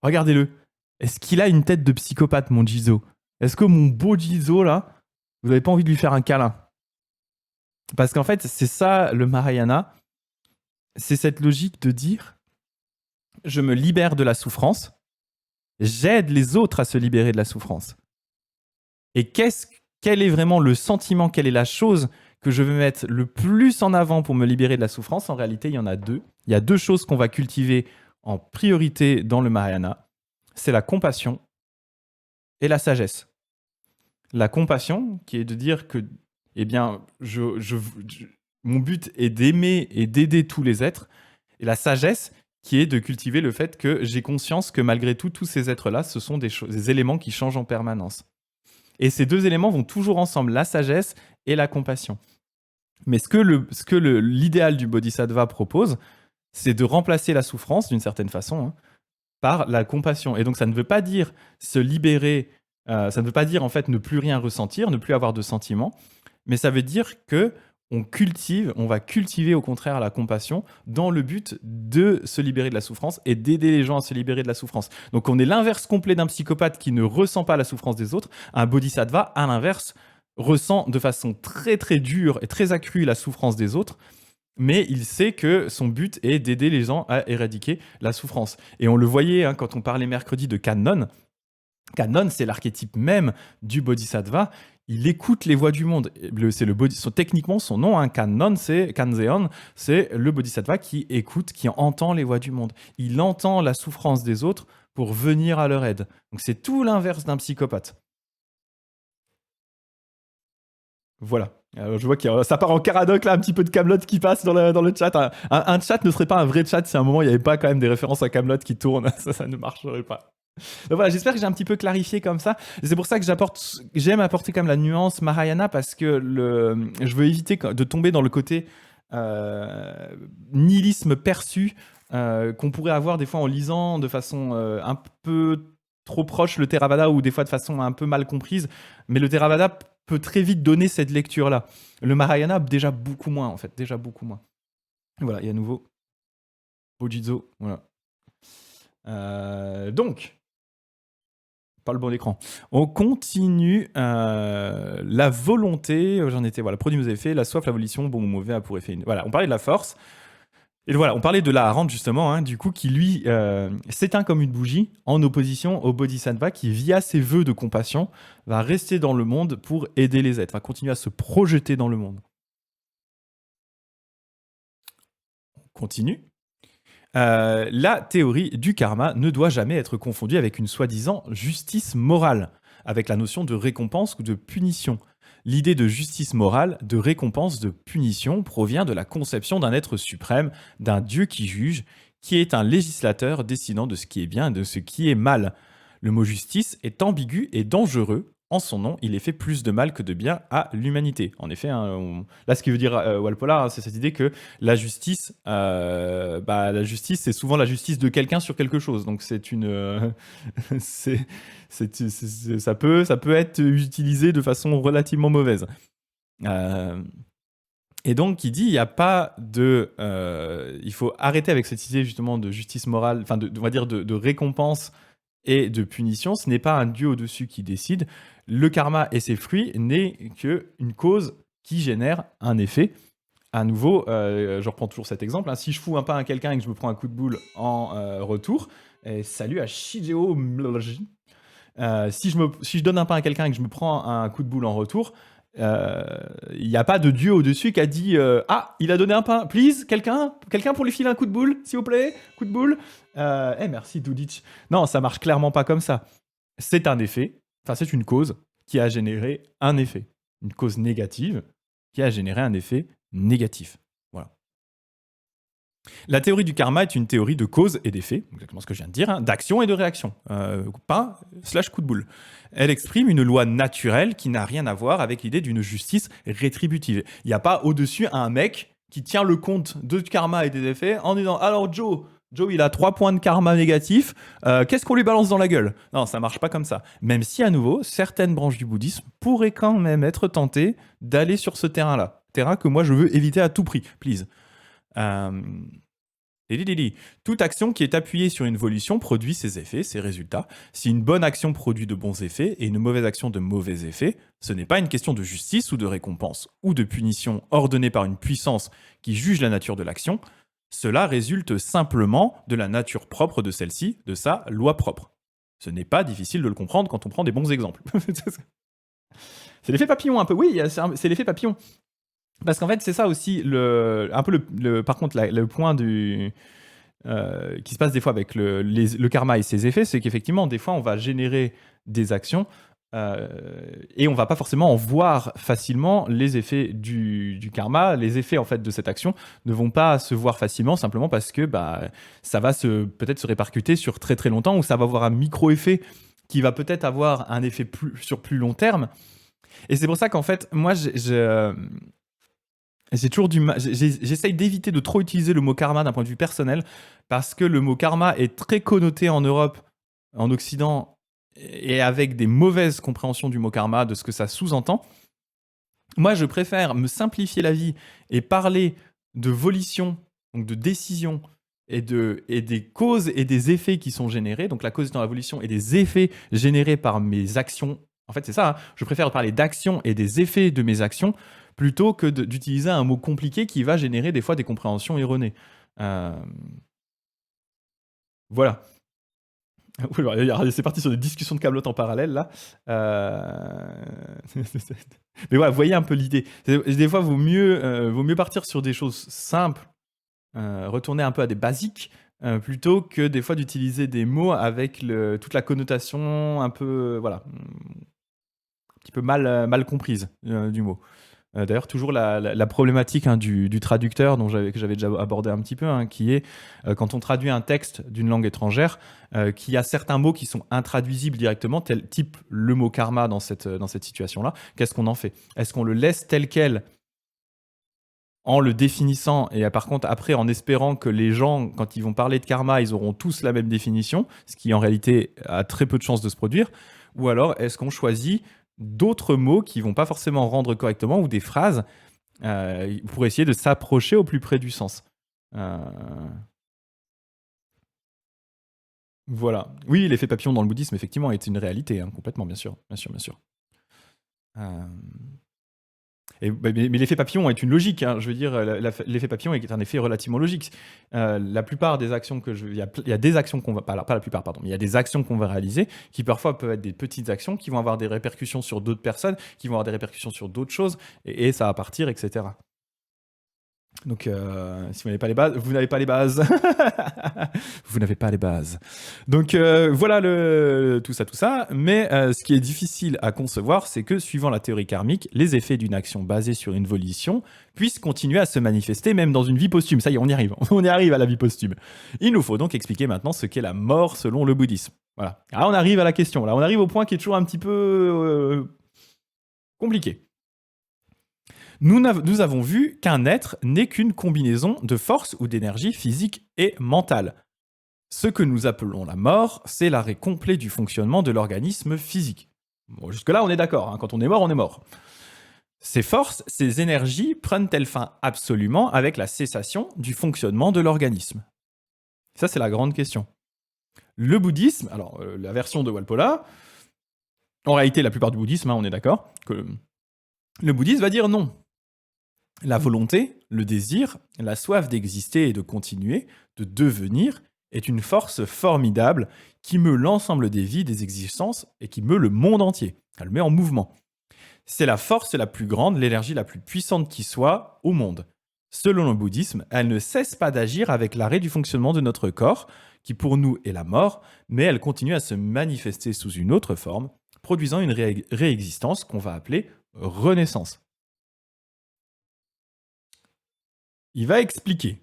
Regardez-le. Est-ce qu'il a une tête de psychopathe, mon Jizo? Est-ce que mon beau Jizo, là, vous n'avez pas envie de lui faire un câlin? Parce qu'en fait, c'est ça le Mahayana. C'est cette logique de dire, je me libère de la souffrance, j'aide les autres à se libérer de la souffrance. Et quel est vraiment le sentiment, quelle est la chose que je veux mettre le plus en avant pour me libérer de la souffrance? En réalité, il y en a deux. Il y a deux choses qu'on va cultiver en priorité dans le Mahayana. C'est la compassion et la sagesse. La compassion, qui est de dire que, eh bien, mon but est d'aimer et d'aider tous les êtres. Et la sagesse, qui est de cultiver le fait que j'ai conscience que malgré tout, tous ces êtres-là, ce sont des éléments qui changent en permanence. Et ces deux éléments vont toujours ensemble, la sagesse et la compassion. Mais ce que l'idéal du bodhisattva propose, c'est de remplacer la souffrance, d'une certaine façon, hein, par la compassion. Et donc, ça ne veut pas dire se libérer, ça ne veut pas dire, en fait, ne plus rien ressentir, ne plus avoir de sentiments, mais ça veut dire que on va cultiver au contraire la compassion dans le but de se libérer de la souffrance et d'aider les gens à se libérer de la souffrance. Donc on est l'inverse complet d'un psychopathe qui ne ressent pas la souffrance des autres. Un bodhisattva, à l'inverse, ressent de façon très très dure et très accrue la souffrance des autres, mais il sait que son but est d'aider les gens à éradiquer la souffrance. Et on le voyait hein, quand on parlait mercredi de Kannon. Kannon, c'est l'archétype même du bodhisattva. Il écoute les voix du monde. Techniquement, son nom, hein, Kannon, c'est Kanzeon, c'est le bodhisattva qui écoute, qui entend les voix du monde. Il entend la souffrance des autres pour venir à leur aide. Donc c'est tout l'inverse d'un psychopathe. Voilà. Alors, je vois que ça part en caradoc, là, un petit peu de Kaamelott qui passe dans le chat. Un chat ne serait pas un vrai chat si à un moment il n'y avait pas quand même des références à Kaamelott qui tournent. Ça ne marcherait pas. Donc voilà, j'espère que j'ai un petit peu clarifié comme ça. C'est pour ça que j'aime apporter quand même la nuance Mahayana parce que je veux éviter de tomber dans le côté nihilisme perçu qu'on pourrait avoir des fois en lisant de façon un peu trop proche le Theravada ou des fois de façon un peu mal comprise. Mais le Theravada peut très vite donner cette lecture-là. Le Mahayana, déjà beaucoup moins en fait, déjà beaucoup moins. Voilà, et à nouveau, Bojizo, voilà. Donc, pas le bon écran. On continue la volonté, j'en étais, voilà, produit nos effets, la soif, la volition, bon ou mauvais a pour effet. Voilà, on parlait de la force. Et voilà, on parlait de la Harante justement, hein, du coup, qui lui s'éteint comme une bougie en opposition au Bodhisattva qui, via ses vœux de compassion, va rester dans le monde pour aider les êtres, va continuer à se projeter dans le monde. On continue. La théorie du karma ne doit jamais être confondue avec une soi-disant justice morale, avec la notion de récompense ou de punition. L'idée de justice morale, de récompense, de punition provient de la conception d'un être suprême, d'un Dieu qui juge, qui est un législateur décidant de ce qui est bien et de ce qui est mal. Le mot justice est ambigu et dangereux. En son nom, il est fait plus de mal que de bien à l'humanité. En effet, hein, là, ce qui veut dire Walpola, hein, c'est cette idée que la justice, c'est souvent la justice de quelqu'un sur quelque chose. Donc, c'est une, ça peut être utilisé de façon relativement mauvaise. Et donc, il dit, il n'y a pas de, il faut arrêter avec cette idée justement de justice morale, enfin, on va dire de récompense et de punition. Ce n'est pas un Dieu au-dessus qui décide. Le karma et ses fruits n'est qu'une cause qui génère un effet. À nouveau, je reprends toujours cet exemple. Hein. Si je fous un pain à quelqu'un et que je me prends un coup de boule en retour, salut à Shigeo Mloji. Si je donne un pain à quelqu'un et que je me prends un coup de boule en retour, il n'y a pas de Dieu au-dessus qui a dit ah, il a donné un pain, please, quelqu'un pour lui filer un coup de boule, s'il vous plaît, coup de boule. Merci Dudic. Non, ça marche clairement pas comme ça. C'est un effet, enfin c'est une cause qui a généré un effet, une cause négative qui a généré un effet négatif. Voilà. La théorie du karma est une théorie de cause et d'effet, exactement ce que je viens de dire, hein, d'action et de réaction. Pain / coup de boule. Elle exprime une loi naturelle qui n'a rien à voir avec l'idée d'une justice rétributive. Il n'y a pas au-dessus un mec qui tient le compte de karma et des effets en disant « Alors Joe, il a 3 points de karma négatif, qu'est-ce qu'on lui balance dans la gueule ?» Non, ça marche pas comme ça. Même si, à nouveau, certaines branches du bouddhisme pourraient quand même être tentées d'aller sur ce terrain-là. terrain que moi je veux éviter à tout prix, please. Euh, Toute action qui est appuyée sur une volition produit ses effets, ses résultats. Si une bonne action produit de bons effets et une mauvaise action de mauvais effets, ce n'est pas une question de justice ou de récompense ou de punition ordonnée par une puissance qui juge la nature de l'action. Cela résulte simplement de la nature propre de celle-ci, de sa loi propre. Ce n'est pas difficile de le comprendre quand on prend des bons exemples. C'est l'effet papillon un peu. Oui, c'est l'effet papillon. Parce qu'en fait, c'est ça aussi, un peu par contre, le point qui se passe des fois avec le karma et ses effets, c'est qu'effectivement, des fois, on va générer des actions et on va pas forcément en voir facilement les effets du karma. Les effets en fait de cette action ne vont pas se voir facilement, simplement parce que ça va peut-être se répercuter sur très très longtemps, ou ça va avoir un micro-effet qui va peut-être avoir un effet sur plus long terme. Et c'est pour ça qu'en fait, moi, j'ai toujours du mal. J'essaye d'éviter de trop utiliser le mot karma d'un point de vue personnel, parce que le mot karma est très connoté en Europe, en Occident, et avec des mauvaises compréhensions du mot karma, de ce que ça sous-entend. Moi, je préfère me simplifier la vie et parler de volition, donc de décision, et des causes et des effets qui sont générés. Donc la cause étant la volition et des effets générés par mes actions. En fait, c'est ça. Je préfère parler d'actions et des effets de mes actions plutôt que d'utiliser un mot compliqué qui va générer des fois des compréhensions erronées. Voilà. C'est parti sur des discussions de câblottes en parallèle, là. Mais voilà, vous voyez un peu l'idée. Des fois, vaut mieux partir sur des choses simples, retourner un peu à des basiques, plutôt que des fois d'utiliser des mots avec toute la connotation un peu, voilà, un petit peu mal comprise du mot. D'ailleurs, toujours la problématique du traducteur que j'avais déjà abordé un petit peu, qui est quand on traduit un texte d'une langue étrangère, qu'il y a certains mots qui sont intraduisibles directement, tel type le mot karma dans cette situation-là. Qu'est-ce qu'on en fait? Est-ce qu'on le laisse tel quel en le définissant et par contre après en espérant que les gens, quand ils vont parler de karma, ils auront tous la même définition, ce qui en réalité a très peu de chances de se produire? Ou alors est-ce qu'on choisit d'autres mots qui vont pas forcément rendre correctement, ou des phrases pour essayer de s'approcher au plus près du sens. Voilà. Oui, l'effet papillon dans le bouddhisme, effectivement, est une réalité, complètement, bien sûr. Bien sûr, bien sûr. Mais l'effet papillon est une logique. Je veux dire, l'effet papillon est un effet relativement logique. La plupart des actions il y a des actions qu'on va pas la plupart, pardon, mais il y a des actions qu'on va réaliser qui parfois peuvent être des petites actions qui vont avoir des répercussions sur d'autres personnes, qui vont avoir des répercussions sur d'autres choses, et ça va partir, etc. Donc, si vous n'avez pas les bases, vous n'avez pas les bases. Vous n'avez pas les bases. Donc, voilà tout ça. Mais ce qui est difficile à concevoir, c'est que, suivant la théorie karmique, les effets d'une action basée sur une volition puissent continuer à se manifester même dans une vie posthume. Ça y est, on y arrive. On y arrive à la vie posthume. Il nous faut donc expliquer maintenant ce qu'est la mort selon le bouddhisme. Voilà. Là, on arrive à la question. Là, on arrive au point qui est toujours un petit peu compliqué. Nous avons vu qu'un être n'est qu'une combinaison de force ou d'énergie physique et mentale. Ce que nous appelons la mort, c'est l'arrêt complet du fonctionnement de l'organisme physique. Bon, jusque-là, on est d'accord. Quand on est mort, on est mort. Ces forces, ces énergies prennent-elles fin absolument avec la cessation du fonctionnement de l'organisme? Ça, c'est la grande question. Le bouddhisme, alors la version de Walpola, en réalité, la plupart du bouddhisme, on est d'accord, que le bouddhisme va dire non. La volonté, le désir, la soif d'exister et de continuer, de devenir, est une force formidable qui meut l'ensemble des vies, des existences, et qui meut le monde entier. Elle le met en mouvement. C'est la force la plus grande, l'énergie la plus puissante qui soit au monde. Selon le bouddhisme, elle ne cesse pas d'agir avec l'arrêt du fonctionnement de notre corps, qui pour nous est la mort, mais elle continue à se manifester sous une autre forme, produisant une réexistence qu'on va appeler renaissance. Il va expliquer.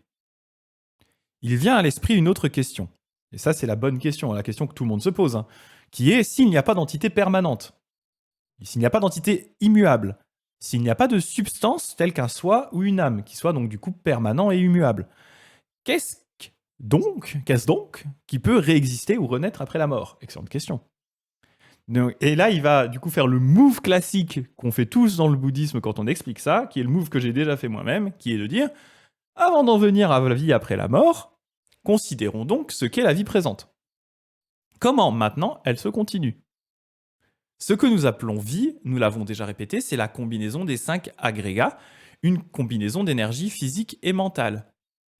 Il vient à l'esprit une autre question. Et ça, c'est la bonne question, la question que tout le monde se pose, qui est s'il n'y a pas d'entité permanente, s'il n'y a pas d'entité immuable, s'il n'y a pas de substance telle qu'un soi ou une âme, qui soit donc du coup permanent et immuable, qu'est-ce donc qui peut réexister ou renaître après la mort? Excellente question. Et là, il va du coup faire le move classique qu'on fait tous dans le bouddhisme quand on explique ça, qui est le move que j'ai déjà fait moi-même, qui est de dire, avant d'en venir à la vie après la mort, considérons donc ce qu'est la vie présente. Comment maintenant elle se continue? Ce que nous appelons vie, nous l'avons déjà répété, c'est la combinaison des 5 agrégats, une combinaison d'énergie physique et mentale.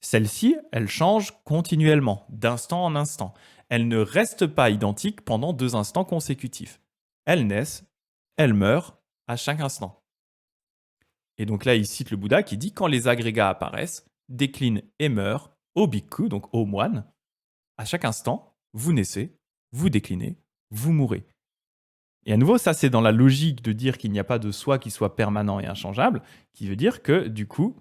Celle-ci, elle change continuellement, d'instant en instant. Elles ne restent pas identiques pendant 2 instants consécutifs. Elles naissent, elles meurent à chaque instant. Et donc là, il cite le Bouddha qui dit quand les agrégats apparaissent, déclinent et meurent, au bhikkhu, donc au moine, à chaque instant, vous naissez, vous déclinez, vous mourrez. Et à nouveau, ça c'est dans la logique de dire qu'il n'y a pas de soi qui soit permanent et inchangeable, qui veut dire que du coup,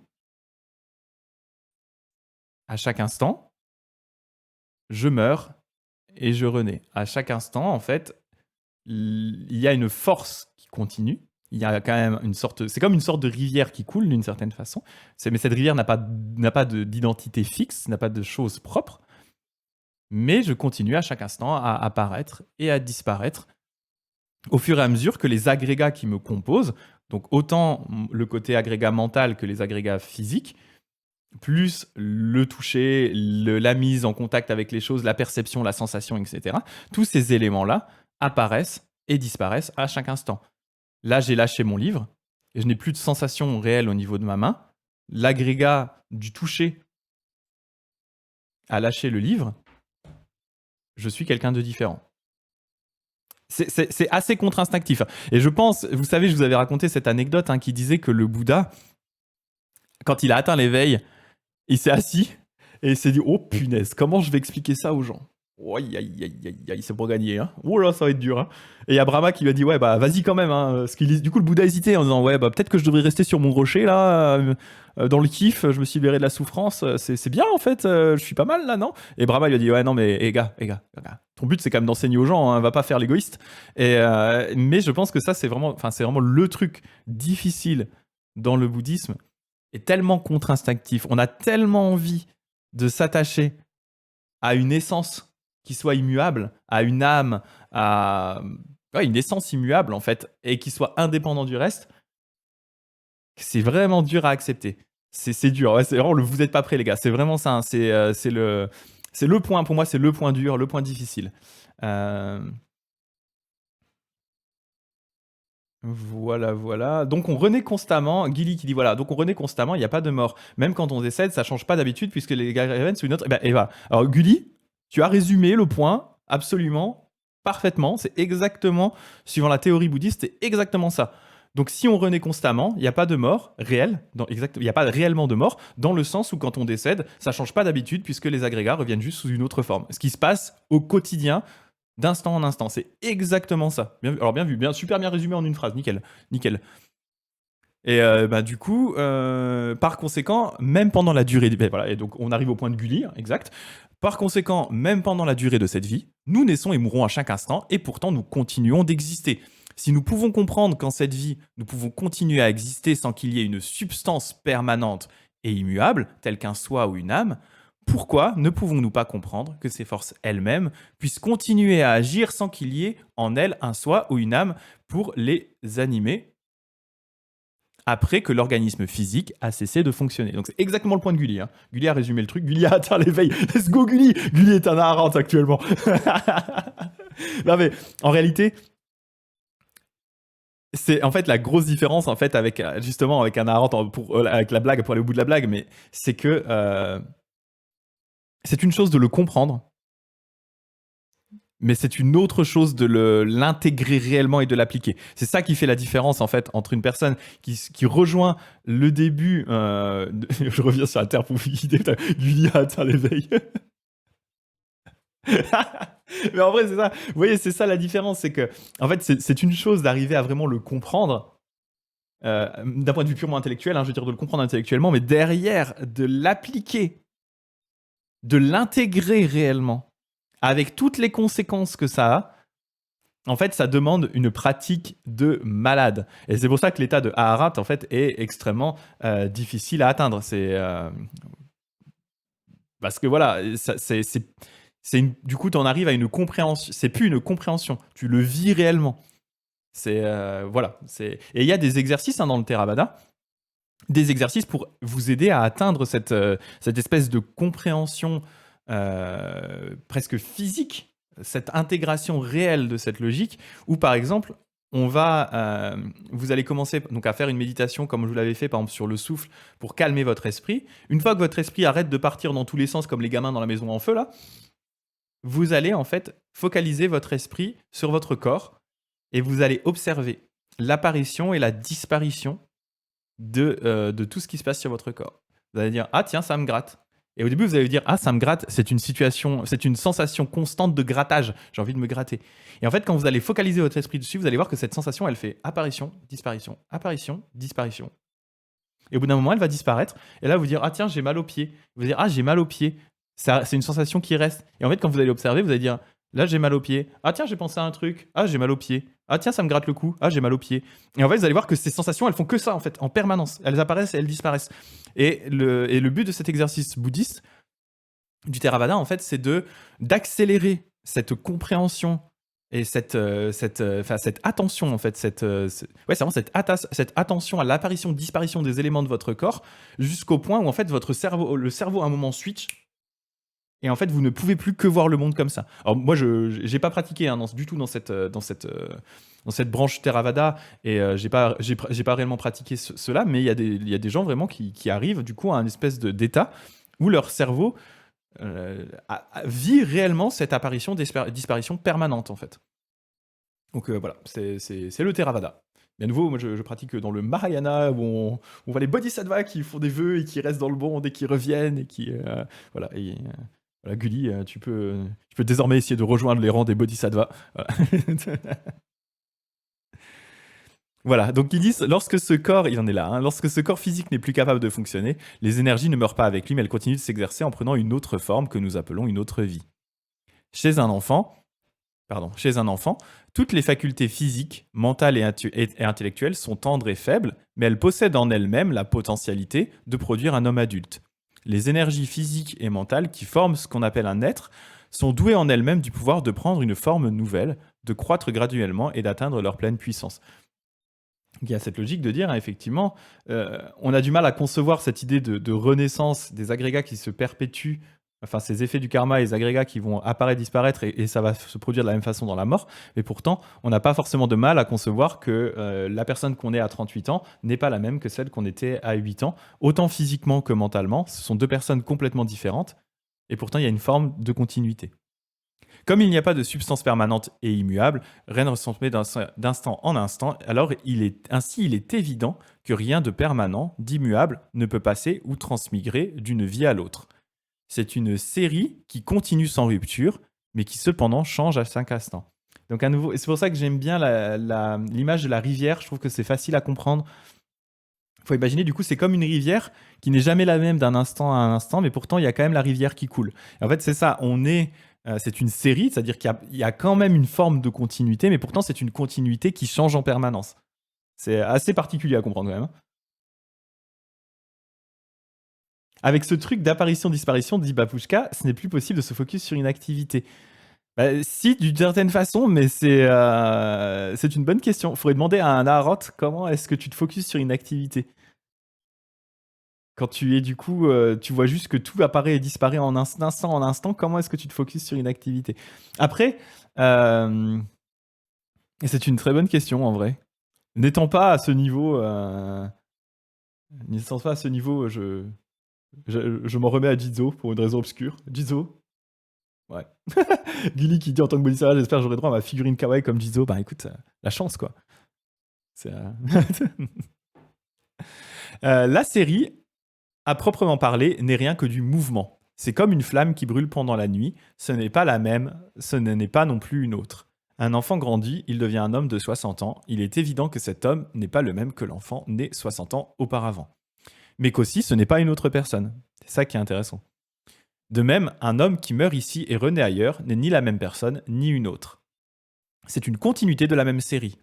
à chaque instant, je meurs et je renais. À chaque instant, en fait, il y a une force qui continue. Il y a quand même une sorte, c'est comme une sorte de rivière qui coule d'une certaine façon. Mais cette rivière n'a pas d'identité fixe, n'a pas de choses propres. Mais je continue à chaque instant à apparaître et à disparaître au fur et à mesure que les agrégats qui me composent, donc autant le côté agrégat mental que les agrégats physiques, plus le toucher, la mise en contact avec les choses, la perception, la sensation, etc. Tous ces éléments-là apparaissent et disparaissent à chaque instant. Là, j'ai lâché mon livre et je n'ai plus de sensation réelle au niveau de ma main. L'agrégat du toucher a lâché le livre. Je suis quelqu'un de différent. C'est assez contre-instinctif. Et je pense, vous savez, je vous avais raconté cette anecdote qui disait que le Bouddha, quand il a atteint l'éveil, il s'est assis et il s'est dit, oh punaise, comment je vais expliquer ça aux gens? Oh, aïe, aïe, aïe, aïe, aïe, c'est pour gagner. Oh là, ça va être dur. Et il y a Brahma qui lui a dit, ouais, bah vas-y quand même. Du coup, le Bouddha hésitait en disant, ouais, bah peut-être que je devrais rester sur mon rocher là, dans le kiff, je me suis libéré de la souffrance. C'est bien en fait, je suis pas mal là, non? Et Brahma lui a dit, ouais, non, mais gars, ton but c'est quand même d'enseigner aux gens, va pas faire l'égoïste. Mais je pense que ça, c'est vraiment le truc difficile dans le bouddhisme et tellement contre-instinctif. On a tellement envie de s'attacher à une essence qui soit immuable, à une âme, à une essence immuable en fait, et qui soit indépendant du reste, c'est vraiment dur à accepter. C'est dur, ouais, c'est vraiment vous êtes pas prêts les gars, c'est vraiment ça, c'est le point, pour moi c'est le point dur, le point difficile. Voilà. Donc on renaît constamment. Gilly qui dit voilà. Donc on renaît constamment. Il n'y a pas de mort. Même quand on décède, ça change pas d'habitude puisque les gars reviennent sous une autre. Et voilà. Alors Gulli, tu as résumé le point absolument parfaitement. C'est exactement suivant la théorie bouddhiste, c'est exactement ça. Donc si on renaît constamment, il n'y a pas de mort réelle. Il n'y a pas réellement de mort dans le sens où quand on décède, ça change pas d'habitude puisque les agrégats reviennent juste sous une autre forme. Ce qui se passe au quotidien d'instant en instant. C'est exactement ça. Alors bien vu, super bien résumé en une phrase. Nickel. Et du coup, par conséquent, même pendant la durée... Voilà, et donc on arrive au point de Gulli, exact. Par conséquent, même pendant la durée de cette vie, nous naissons et mourons à chaque instant, et pourtant nous continuons d'exister. Si nous pouvons comprendre qu'en cette vie, nous pouvons continuer à exister sans qu'il y ait une substance permanente et immuable, telle qu'un soi ou une âme, pourquoi ne pouvons-nous pas comprendre que ces forces elles-mêmes puissent continuer à agir sans qu'il y ait en elles un soi ou une âme pour les animer après que l'organisme physique a cessé de fonctionner. Donc c'est exactement le point de Gulli. Gulli a résumé le truc. Gulli a atteint l'éveil. Let's go Gulli. Gulli est un Arahant actuellement. Non mais en réalité, c'est en fait la grosse différence en fait avec justement avec un Arahant avec la blague pour aller au bout de la blague, mais c'est que c'est une chose de le comprendre, mais c'est une autre chose de l'intégrer réellement et de l'appliquer. C'est ça qui fait la différence en fait entre une personne qui rejoint le début. Je reviens sur la terre pour vous guider. Gulli a atteint l'éveil. Mais en vrai, c'est ça. Vous voyez, c'est ça la différence, c'est que en fait, c'est une chose d'arriver à vraiment le comprendre. D'un point de vue purement intellectuel, je veux dire de le comprendre intellectuellement, mais derrière, de l'appliquer, de l'intégrer réellement, avec toutes les conséquences que ça a, en fait, ça demande une pratique de malade. Et c'est pour ça que l'état de Aharat, en fait, est extrêmement difficile à atteindre. Parce que voilà, Du coup, tu en arrives à une compréhension. C'est plus une compréhension, tu le vis réellement. Voilà. Et il y a des exercices dans le Theravada, des exercices pour vous aider à atteindre cette espèce de compréhension presque physique, cette intégration réelle de cette logique, où par exemple, vous allez commencer donc à faire une méditation comme je vous l'avais fait par exemple sur le souffle pour calmer votre esprit. Une fois que votre esprit arrête de partir dans tous les sens comme les gamins dans la maison en feu là, vous allez en fait focaliser votre esprit sur votre corps et vous allez observer l'apparition et la disparition de tout ce qui se passe sur votre corps. Vous allez dire, ah tiens, ça me gratte. Et au début, vous allez dire, ah ça me gratte, c'est une sensation constante de grattage, j'ai envie de me gratter. Et en fait, quand vous allez focaliser votre esprit dessus, vous allez voir que cette sensation, elle fait apparition, disparition, apparition, disparition. Et au bout d'un moment, elle va disparaître. Et là, vous dire, ah tiens, j'ai mal au pied. Vous allez dire, ah j'ai mal au pied. C'est une sensation qui reste. Et en fait, quand vous allez observer, vous allez dire, là, j'ai mal au pied. Ah tiens, j'ai pensé à un truc. Ah, j'ai mal au pied. Ah tiens, ça me gratte le cou. Ah, j'ai mal au pied. Et en fait, vous allez voir que ces sensations, elles font que ça, en fait, en permanence. Elles apparaissent et elles disparaissent. Et le but de cet exercice bouddhiste, du Theravada, en fait, c'est d'accélérer cette compréhension et cette attention, en fait, c'est vraiment cette attention à l'apparition, disparition des éléments de votre corps, jusqu'au point où, en fait, le cerveau, à un moment, switch. Et en fait, vous ne pouvez plus que voir le monde comme ça. Alors moi, je n'ai pas pratiqué du tout dans cette branche Theravada, et j'ai pas réellement pratiqué cela, mais il y a des gens vraiment qui arrivent du coup à un espèce d'état où leur cerveau vit réellement cette apparition, disparition permanente en fait. Donc voilà, c'est le Theravada. Et à nouveau, moi je pratique dans le Mahayana où on voit les bodhisattvas qui font des vœux et qui restent dans le monde et qui reviennent et qui voilà. Voilà, Gulli, tu peux désormais essayer de rejoindre les rangs des bodhisattvas. Voilà. Voilà, donc ils disent, lorsque ce corps, il en est là, hein, lorsque ce corps physique n'est plus capable de fonctionner, les énergies ne meurent pas avec lui, mais elles continuent de s'exercer en prenant une autre forme que nous appelons une autre vie. Chez un enfant, toutes les facultés physiques, mentales et intellectuelles sont tendres et faibles, mais elles possèdent en elles-mêmes la potentialité de produire un homme adulte. Les énergies physiques et mentales qui forment ce qu'on appelle un être sont douées en elles-mêmes du pouvoir de prendre une forme nouvelle, de croître graduellement et d'atteindre leur pleine puissance. Il y a cette logique de dire, hein, effectivement, on a du mal à concevoir cette idée de renaissance des agrégats qui se perpétuent, enfin ces effets du karma et les agrégats qui vont apparaître, disparaître, et ça va se produire de la même façon dans la mort, mais pourtant, on n'a pas forcément de mal à concevoir que la personne qu'on est à 38 ans n'est pas la même que celle qu'on était à 8 ans, autant physiquement que mentalement. Ce sont deux personnes complètement différentes, et pourtant il y a une forme de continuité. Comme il n'y a pas de substance permanente et immuable, rien ne se transmet d'instant en instant, alors il est évident que rien de permanent, d'immuable, ne peut passer ou transmigrer d'une vie à l'autre. C'est une série qui continue sans rupture, mais qui cependant change à 5 instants. Donc à nouveau, et c'est pour ça que j'aime bien l'image de la rivière, je trouve que c'est facile à comprendre. Il faut imaginer, du coup, c'est comme une rivière qui n'est jamais la même d'un instant à un instant, mais pourtant il y a quand même la rivière qui coule. Et en fait, c'est ça, c'est une série, c'est-à-dire qu'il y a quand même une forme de continuité, mais pourtant c'est une continuité qui change en permanence. C'est assez particulier à comprendre quand même. Avec ce truc d'apparition-disparition, dit Babushka, ce n'est plus possible de se focus sur une activité. Si, d'une certaine façon, mais c'est une bonne question. Il faudrait demander à un Aharot comment est-ce que tu te focuses sur une activité. Quand tu es du coup, tu vois juste que tout apparaît et disparaît en instant en instant, comment est-ce que tu te focuses sur une activité? Après, c'est une très bonne question en vrai. N'étant pas à ce niveau, je m'en remets à Jizo pour une raison obscure. Jizo. Ouais. Gilly qui dit en tant que bodhisattva, j'espère que j'aurai droit à ma figurine kawaii comme Jizo. Bah écoute, la chance quoi. La série, à proprement parler, n'est rien que du mouvement. C'est comme une flamme qui brûle pendant la nuit. Ce n'est pas la même, ce n'est pas non plus une autre. Un enfant grandit, il devient un homme de 60 ans. Il est évident que cet homme n'est pas le même que l'enfant né 60 ans auparavant. Mais qu'aussi, ce n'est pas une autre personne. C'est ça qui est intéressant. De même, un homme qui meurt ici et renaît ailleurs n'est ni la même personne, ni une autre. C'est une continuité de la même série.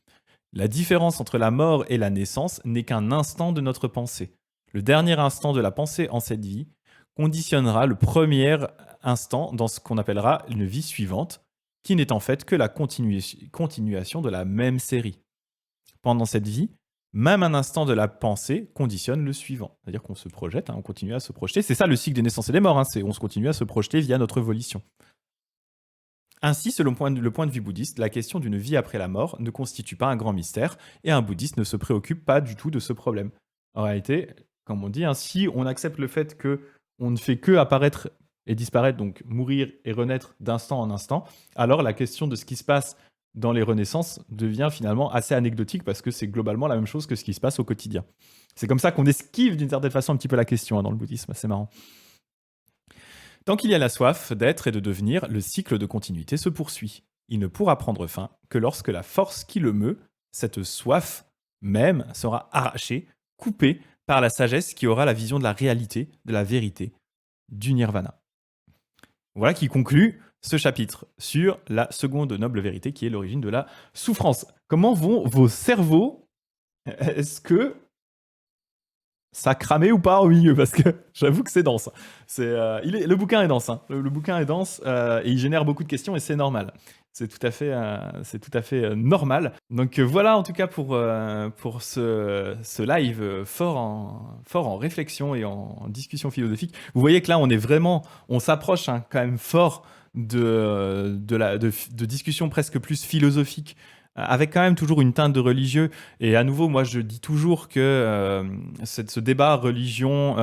La différence entre la mort et la naissance n'est qu'un instant de notre pensée. Le dernier instant de la pensée en cette vie conditionnera le premier instant dans ce qu'on appellera une vie suivante, qui n'est en fait que la continuation de la même série. Pendant cette vie, même un instant de la pensée conditionne le suivant. C'est-à-dire qu'on se projette, on continue à se projeter. C'est ça le cycle des naissances et des morts, on se continue à se projeter via notre volition. Ainsi, selon le point de vue bouddhiste, la question d'une vie après la mort ne constitue pas un grand mystère, et un bouddhiste ne se préoccupe pas du tout de ce problème. En réalité, comme on dit, si on accepte le fait qu'on ne fait que apparaître et disparaître, donc mourir et renaître d'instant en instant, alors la question de ce qui se passe dans les renaissances devient finalement assez anecdotique parce que c'est globalement la même chose que ce qui se passe au quotidien. C'est comme ça qu'on esquive d'une certaine façon un petit peu la question dans le bouddhisme, c'est marrant. Tant qu'il y a la soif d'être et de devenir, le cycle de continuité se poursuit. Il ne pourra prendre fin que lorsque la force qui le meut, cette soif même, sera arrachée, coupée par la sagesse qui aura la vision de la réalité, de la vérité, du nirvana. Voilà qui conclut ce chapitre sur la seconde noble vérité qui est l'origine de la souffrance. Comment vont vos cerveaux? Est-ce que ça a cramé ou pas au milieu? Parce que j'avoue que c'est dense. Le bouquin est dense. Le bouquin est dense et il génère beaucoup de questions et c'est normal. C'est tout à fait normal. Donc voilà en tout cas pour ce live fort en réflexion et en discussion philosophique. Vous voyez que là on s'approche quand même fort de discussions presque plus philosophiques, avec quand même toujours une teinte de religieux. Et à nouveau, moi je dis toujours que ce débat religion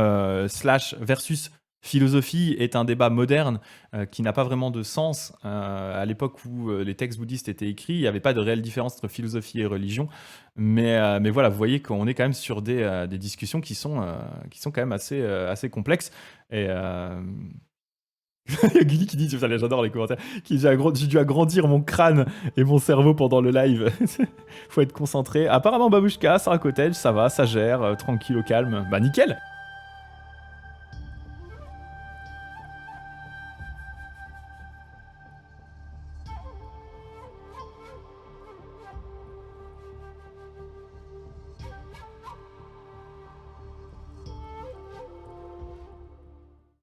versus philosophie est un débat moderne qui n'a pas vraiment de sens. À l'époque où les textes bouddhistes étaient écrits, il n'y avait pas de réelle différence entre philosophie et religion. Mais voilà, vous voyez qu'on est quand même sur des discussions qui sont quand même assez complexes. Et il y a Gulli qui dit, j'adore les commentaires, qui dit j'ai dû agrandir mon crâne et mon cerveau pendant le live. Faut être concentré. Apparemment Babushka, Sarah Cottage, ça va, ça gère, tranquille au calme. Bah nickel.